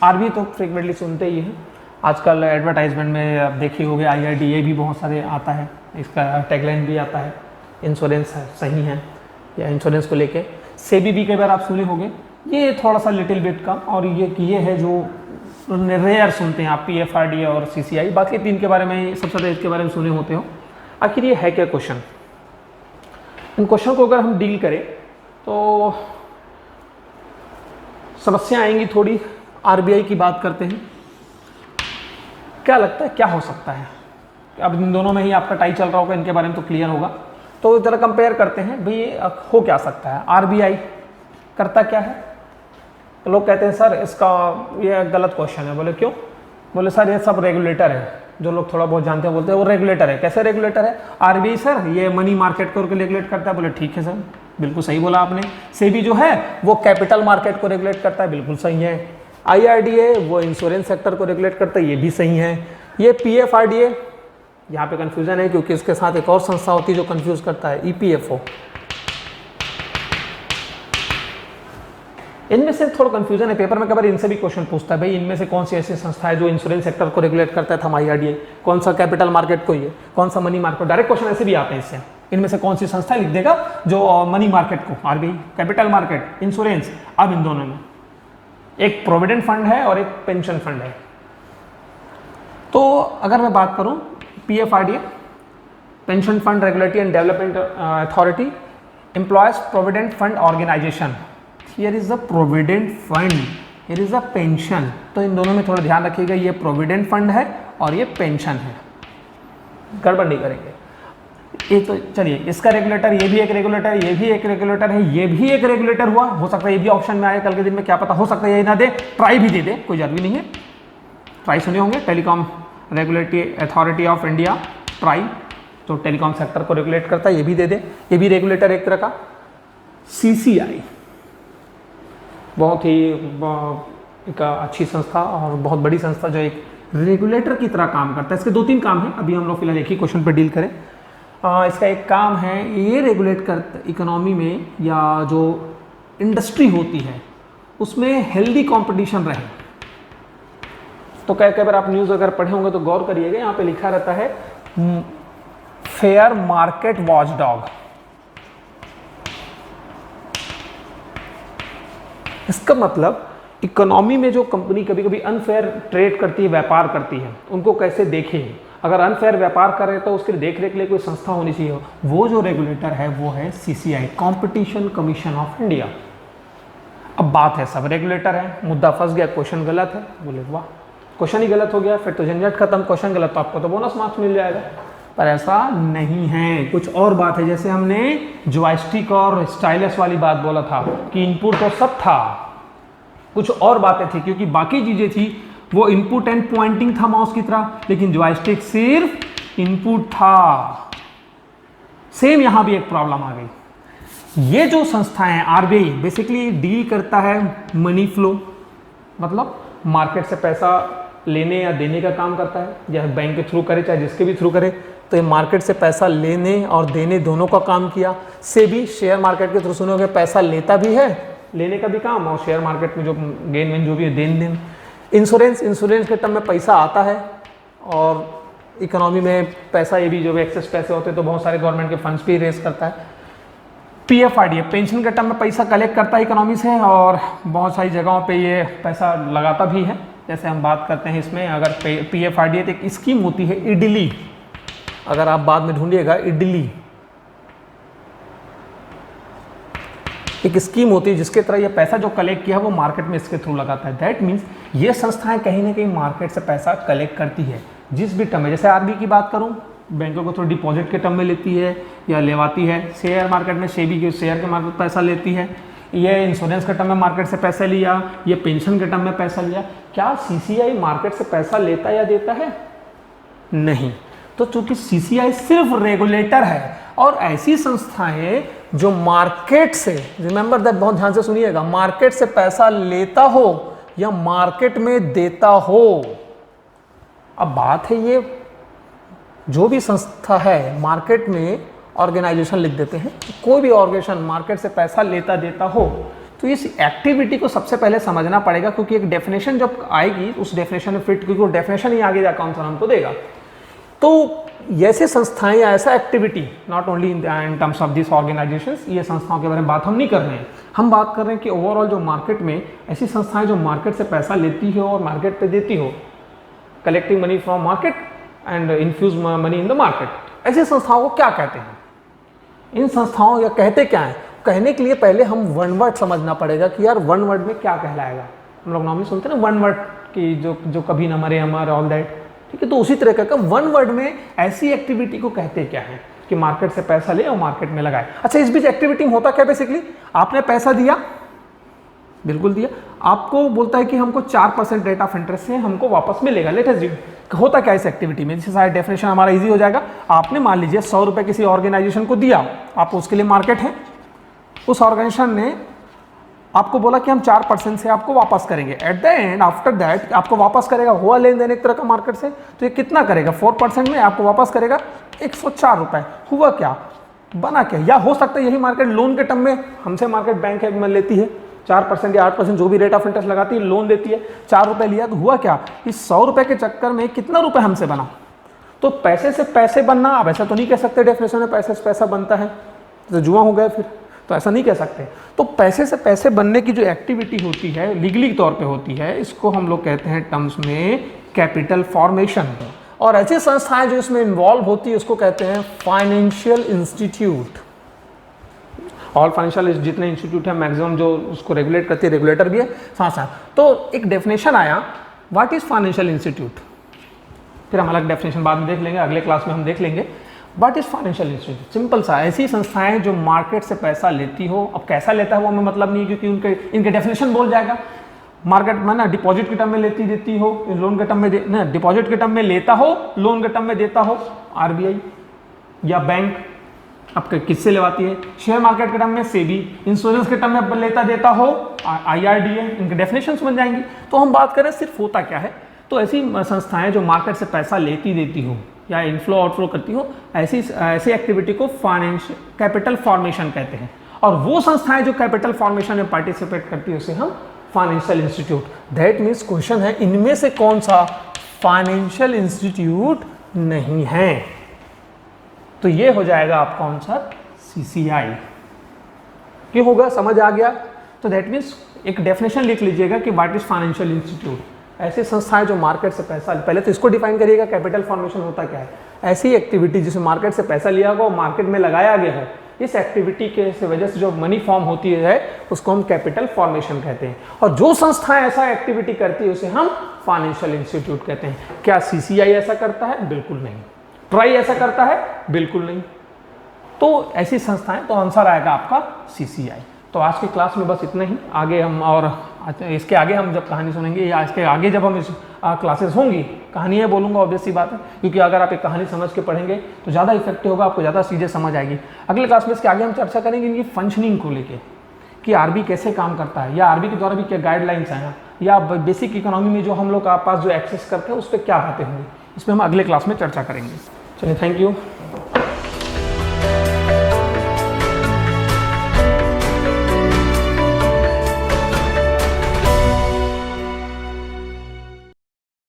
RBI तो फ्रिक्वेंटली सुनते ही हैं, आजकल एडवर्टाइजमेंट में आप देखे होंगे। IRDA भी बहुत सारे आता है, इसका टैगलाइन भी आता है इंश्योरेंस है, सही है, या इंश्योरेंस को लेके। SEBI भी कई बार आप सुने होंगे, ये थोड़ा सा लिटिल बिट का, और ये है जो रेयर सुनते हैं आप, PFRDA और CCI। बाकी तीन के बारे में सबसे ज़्यादा इसके बारे में सुने होते हो। आखिर ये है क्या क्वेश्चन, इन क्वेश्चन को अगर हम डील करें तो समस्या आएंगी थोड़ी। RBI की बात करते हैं, क्या लगता है क्या हो सकता है। अब इन दोनों में ही आपका टाई चल रहा होगा, इनके बारे में तो क्लियर होगा। तो जरा कंपेयर करते हैं भाई हो क्या सकता है। RBI करता क्या है, तो लोग कहते हैं सर इसका ये गलत क्वेश्चन है। बोले क्यों, बोले सर ये सब रेगुलेटर है। जो लोग थोड़ा बहुत जानते हैं बोलते हैं वो रेगुलेटर है। कैसे रेगुलेटर है, RBI सर ये मनी मार्केट को रेगुलेट करता है। बोले ठीक है सर, बिल्कुल सही बोला आपने। SEBI जो है वो कैपिटल मार्केट को रेगुलेट करता है, बिल्कुल सही है। IRDA वो इंश्योरेंस सेक्टर को रेगुलेट करता है, ये भी सही है। ये PFRDA, यहाँ पे कंफ्यूजन है क्योंकि इसके साथ एक और संस्था होती है जो कंफ्यूज करता है, EPFO। इनमें से थोड़ा कंफ्यूजन है, पेपर में कई बार इनसे भी क्वेश्चन पूछता है भाई इनमें से कौन सी ऐसी संस्था है जो इंश्योरेंस सेक्टर को रेगुलेट करता है, हम IRDA, कौन सा कैपिटल मार्केट को, ये कौन सा मनी मार्केट। डायरेक्ट क्वेश्चन ऐसे भी आते हैं इससे, इनमें से कौन सी संस्था लिख देगा जो मनी मार्केट को, RBI, कैपिटल मार्केट, इंश्योरेंस। अब इन दोनों में एक प्रोविडेंट फंड है और एक पेंशन फंड है। तो अगर मैं बात करूं PFRDA, pension fund regulatory and development authority, employees provident fund organisation, here is the provident fund, here is the pension. तो इन दोनों में थोड़ा ध्यान रखिएगा, ये प्रोविडेंट फंड है और ये पेंशन है, गड़बड़ नहीं करेंगे। ये तो चलिए, इसका रेगुलेटर, ये भी एक रेगुलेटर, ये भी एक रेगुलेटर है, ये भी एक रेगुलेटर हुआ। हो सकता है ये भी ऑप्शन में आए कल के दिन में, क्या पता, हो सकता है ये ना दे, ट्राई भी दे दे, कोई जरूरी नहीं है। ट्राई सुने होंगे, telecom regulatory authority of India, try, तो टेलीकॉम सेक्टर को रेगुलेट करता है, ये भी दे दे, ये भी रेगुलेटर एक तरह का। CCI बहुत ही एक अच्छी संस्था और बहुत बड़ी संस्था जो एक रेगुलेटर की तरह काम करता है। इसके दो तीन काम हैं, अभी हम लोग फिलहाल एक ही क्वेश्चन पर डील करें। इसका एक काम है, ये रेगुलेट कर इकोनॉमी में या जो इंडस्ट्री होती है उसमें हेल्दी कंपटीशन रहे। तो कई बार आप न्यूज़ अगर पढ़े होंगे तो गौर करिएगा, यहाँ पे लिखा रहता है फेयर मार्केट वॉचडॉग। इसका मतलब इकोनॉमी में जो कंपनी कभी कभी अनफेयर ट्रेड करती है, व्यापार करती है, उनको कैसे देखें। अगर अनफेयर व्यापार कर रहे हैं तो उसके लिए देख रेख के लिए कोई संस्था होनी चाहिए। वो जो रेगुलेटर है वो है CCI, competition commission of India. अब बात है सब रेगुलेटर है, मुद्दा फंस गया, क्वेश्चन गलत है। बोले वाह, क्वेश्चन ही गलत हो गया, फिर तो झंझट खत्म, क्वेश्चन गलत तो आपको तो बोनस मार्क्स मिल जाएगा। पर ऐसा नहीं है, कुछ और बात है। जैसे हमने जॉयस्टिक और स्टाइलस वाली बात बोला था कि इनपुट तो सब था, कुछ और बातें थी, क्योंकि बाकी चीजें थी वो इनपुट एंड पॉइंटिंग था माउस की तरह, लेकिन जॉयस्टिक सिर्फ इनपुट था। सेम यहां भी एक प्रॉब्लम आ गई। ये जो संस्थाएं हैं, RBI बेसिकली डील करता है मनी फ्लो, मतलब मार्केट से पैसा लेने या देने का काम करता है, या बैंक के थ्रू करे चाहे जिसके भी थ्रू करे। तो ये मार्केट से पैसा लेने और देने दोनों का काम किया। SEBI शेयर मार्केट के थ्रू सुनोगे पैसा लेता भी है, लेने का भी काम, और शेयर मार्केट में जो गेन वेन जो भी है देन देन। इंश्योरेंस के टर्म में पैसा आता है और इकोनॉमी में पैसा, ये भी जो भी एक्सेस पैसे होते हैं तो बहुत सारे गवर्नमेंट के फंड्स भी रेस करता है। PFRDA पेंशन के टर्म में पैसा कलेक्ट करता है इकोनॉमी से, और बहुत सारी जगहों पे ये पैसा लगाता भी है। जैसे हम बात करते हैं इसमें, अगर PFRDA तो एक स्कीम होती है इडली, अगर आप बाद में ढूंढिएगा इडली, एक स्कीम होती है जिसके तरह ये पैसा जो कलेक्ट किया है वो मार्केट में इसके थ्रू लगाता है। दैट मीन्स ये संस्थाएं कहीं ना कहीं मार्केट से पैसा कलेक्ट करती है जिस भी टर्म में। जैसे आरबीआई की बात करूं, बैंकों को थोड़ा डिपॉजिट के टर्म में लेती है या लेवाती है। शेयर मार्केट में सेबी के शेयर के मार्केट पैसा लेती है। ये इंश्योरेंस के टर्म में मार्केट से पैसा लिया, ये पेंशन के टर्म में पैसा लिया। क्या सीसीआई मार्केट से पैसा लेता या देता है? नहीं। तो चूंकि सीसीआई सिर्फ रेगुलेटर है और ऐसी संस्थाएं जो मार्केट से, रिमेंबर दैट, बहुत ध्यान से सुनिएगा, मार्केट से पैसा लेता हो या मार्केट में देता हो। अब बात है ये जो भी संस्था है मार्केट में ऑर्गेनाइजेशन लिख देते हैं, कोई भी ऑर्गेनाइजेशन मार्केट से पैसा लेता देता हो तो इस एक्टिविटी को सबसे पहले समझना पड़ेगा, क्योंकि एक डेफिनेशन जब आएगी उस डेफिनेशन में फिट, क्योंकि वो डेफिनेशन ही आगे जाकर आंसर हमको देगा। तो ऐसे संस्थाएं या ऐसा activity, not only in terms of this organisations, ये संस्थाओं के बारे में बात हम नहीं कर रहे हैं। हम बात कर रहे हैं कि ओवरऑल जो मार्केट में ऐसी संस्थाएं जो मार्केट से पैसा लेती हो और मार्केट पे देती हो, collecting money from market and infuse money in the market, ऐसी संस्थाओं को क्या कहते हैं? इन संस्थाओं या कहते क्या है? कहने के लिए पहले हम वन वर्ड समझना पड़ेगा कि यार वन वर्ड में क्या कहलाएगा। हम लोग नॉर्मली सुनते हैं ना वन वर्ड की, जो कभी न मरे अमर, ऑल दैट, ठीक है। तो उसी तरह का वन वर्ड में ऐसी एक्टिविटी को कहते क्या है कि मार्केट से पैसा ले और मार्केट में लगाए। अच्छा, इस बीच एक्टिविटी में होता क्या? बेसिकली आपने पैसा दिया, बिल्कुल दिया, आपको बोलता है कि हमको 4% रेट ऑफ इंटरेस्ट से हमको वापस मिलेगा। लेट अस ड्यू, होता क्या इस एक्टिविटी में? जिससे सारा डेफिनेशन हमारा इजी हो जाएगा। आपने मान लीजिए 100 रुपये किसी ऑर्गेनाइजेशन को दिया, आप उसके लिए मार्केट है, उस ऑर्गेनाइजेशन ने आपको बोला कि हम 4% से आपको वापस करेंगे। At the end after that आपको वापस करेगा, हुआ लेन देन एक तरह का मार्केट से, तो ये कितना करेगा? 4% में आपको वापस करेगा 104 रुपये। हुआ क्या? बना क्या? या हो सकता है यही मार्केट लोन के टर्म में हमसे मार्केट बैंक में लेती है 4% या 8% जो भी रेट ऑफ इंटरेस्ट लगाती है, लोन देती है, 4 रुपये लिया, तो हुआ क्या? इस 100 रुपये के चक्कर में कितना रुपये हमसे बना? तो पैसे से पैसे बनना, आप ऐसा तो नहीं कह सकते डेफिनेशन में पैसे से पैसा बनता है तो जुआ हो गया, फिर तो ऐसा नहीं कह सकते। तो पैसे से पैसे बनने की जो एक्टिविटी होती है, लीगली तौर पे होती है, इसको हम लोग कहते हैं टर्म्स में कैपिटल फॉर्मेशन। और ऐसी संस्थाएं जो इसमें इन्वॉल्व होती है उसको कहते हैं फाइनेंशियल इंस्टीट्यूट। ऑल फाइनेंशियल जितने इंस्टीट्यूट है मैक्सिमम जो उसको रेगुलेट करती है, रेगुलेटर भी है साथ साथ। तो एक डेफिनेशन आया, व्हाट इज फाइनेंशियल इंस्टीट्यूट, फिर हम अलग डेफिनेशन बाद में देख लेंगे, अगले क्लास में हम देख लेंगे। What is financial institute? Simple सा, ऐसी संस्थाएं जो मार्केट से पैसा लेती हो। अब कैसा लेता है वो हमें मतलब नहीं है, क्योंकि इनके डेफिनेशन बोल जाएगा। मार्केट में ना डिपॉजिट के टर्म में लेती देती हो, लोन के टर्म में ना डिपॉजिट के टर्म में लेता हो, लोन के टर्म में देता हो आरबीआई या बैंक। अब किससे लेवाती है? शेयर मार्केट के टर्म में सेबी, इंश्योरेंस के टर्म में लेता देता हो आईआरडीए, इनके डेफिनेशंस बन जाएंगी। तो हम बात करें सिर्फ होता क्या है, तो ऐसी संस्थाएं जो मार्केट से पैसा लेती देती हो या इनफ्लो आउटफ्लो करती हो, ऐसी एक्टिविटी को फाइनेंशियल कैपिटल फॉर्मेशन कहते हैं। और वो संस्थाएं जो कैपिटल फॉर्मेशन में पार्टिसिपेट करती है उसे हम financial institute. That means question है इनमें से कौन सा फाइनेंशियल इंस्टीट्यूट नहीं है? तो ये हो जाएगा आपका आंसर सीसीआई। क्यों होगा? समझ आ गया? तो दैट मीन्स एक डेफिनेशन लिख लीजिएगा कि व्हाट इज फाइनेंशियल इंस्टीट्यूट। ऐसी संस्थाएं जो मार्केट से पैसा, पहले तो इसको डिफाइन करिएगा कैपिटल फॉर्मेशन होता क्या है। ऐसी एक्टिविटी जिसमें मार्केट से पैसा लिया गया और मार्केट में लगाया गया है, इस एक्टिविटी के वजह से जो मनी फॉर्म होती है उसको हम कैपिटल फॉर्मेशन कहते हैं। और जो संस्थाएं ऐसा एक्टिविटी करती है उसे हम फाइनेंशियल इंस्टीट्यूट कहते हैं। क्या सीसीआई ऐसा करता है? बिल्कुल नहीं। ट्राई ऐसा करता है? बिल्कुल नहीं। तो ऐसी संस्थाएं, तो आंसर आएगा आपका सीसीआई। तो आज की क्लास में बस इतना ही। आगे हम और इसके आगे हम जब कहानी सुनेंगे या इसके आगे जब हम इस क्लासेस होंगी, कहानियाँ बोलूँगा, ऑब्वियस सी बात है, क्योंकि अगर आप एक कहानी समझ के पढ़ेंगे तो ज़्यादा इफेक्टिव होगा, आपको ज़्यादा चीज़ें समझ आएगी। अगले क्लास में इसके आगे हम चर्चा करेंगे इनकी फंक्शनिंग को लेके, कि आरबी कैसे काम करता है, या आरबी के द्वारा भी क्या गाइडलाइंस आया, या बेसिक इकोनॉमी में जो हम लोग के पास जो एक्सेस करते हैं उस पर क्या बातें होंगी, इस पर हम अगले क्लास में चर्चा करेंगे। चलिए, थैंक यू।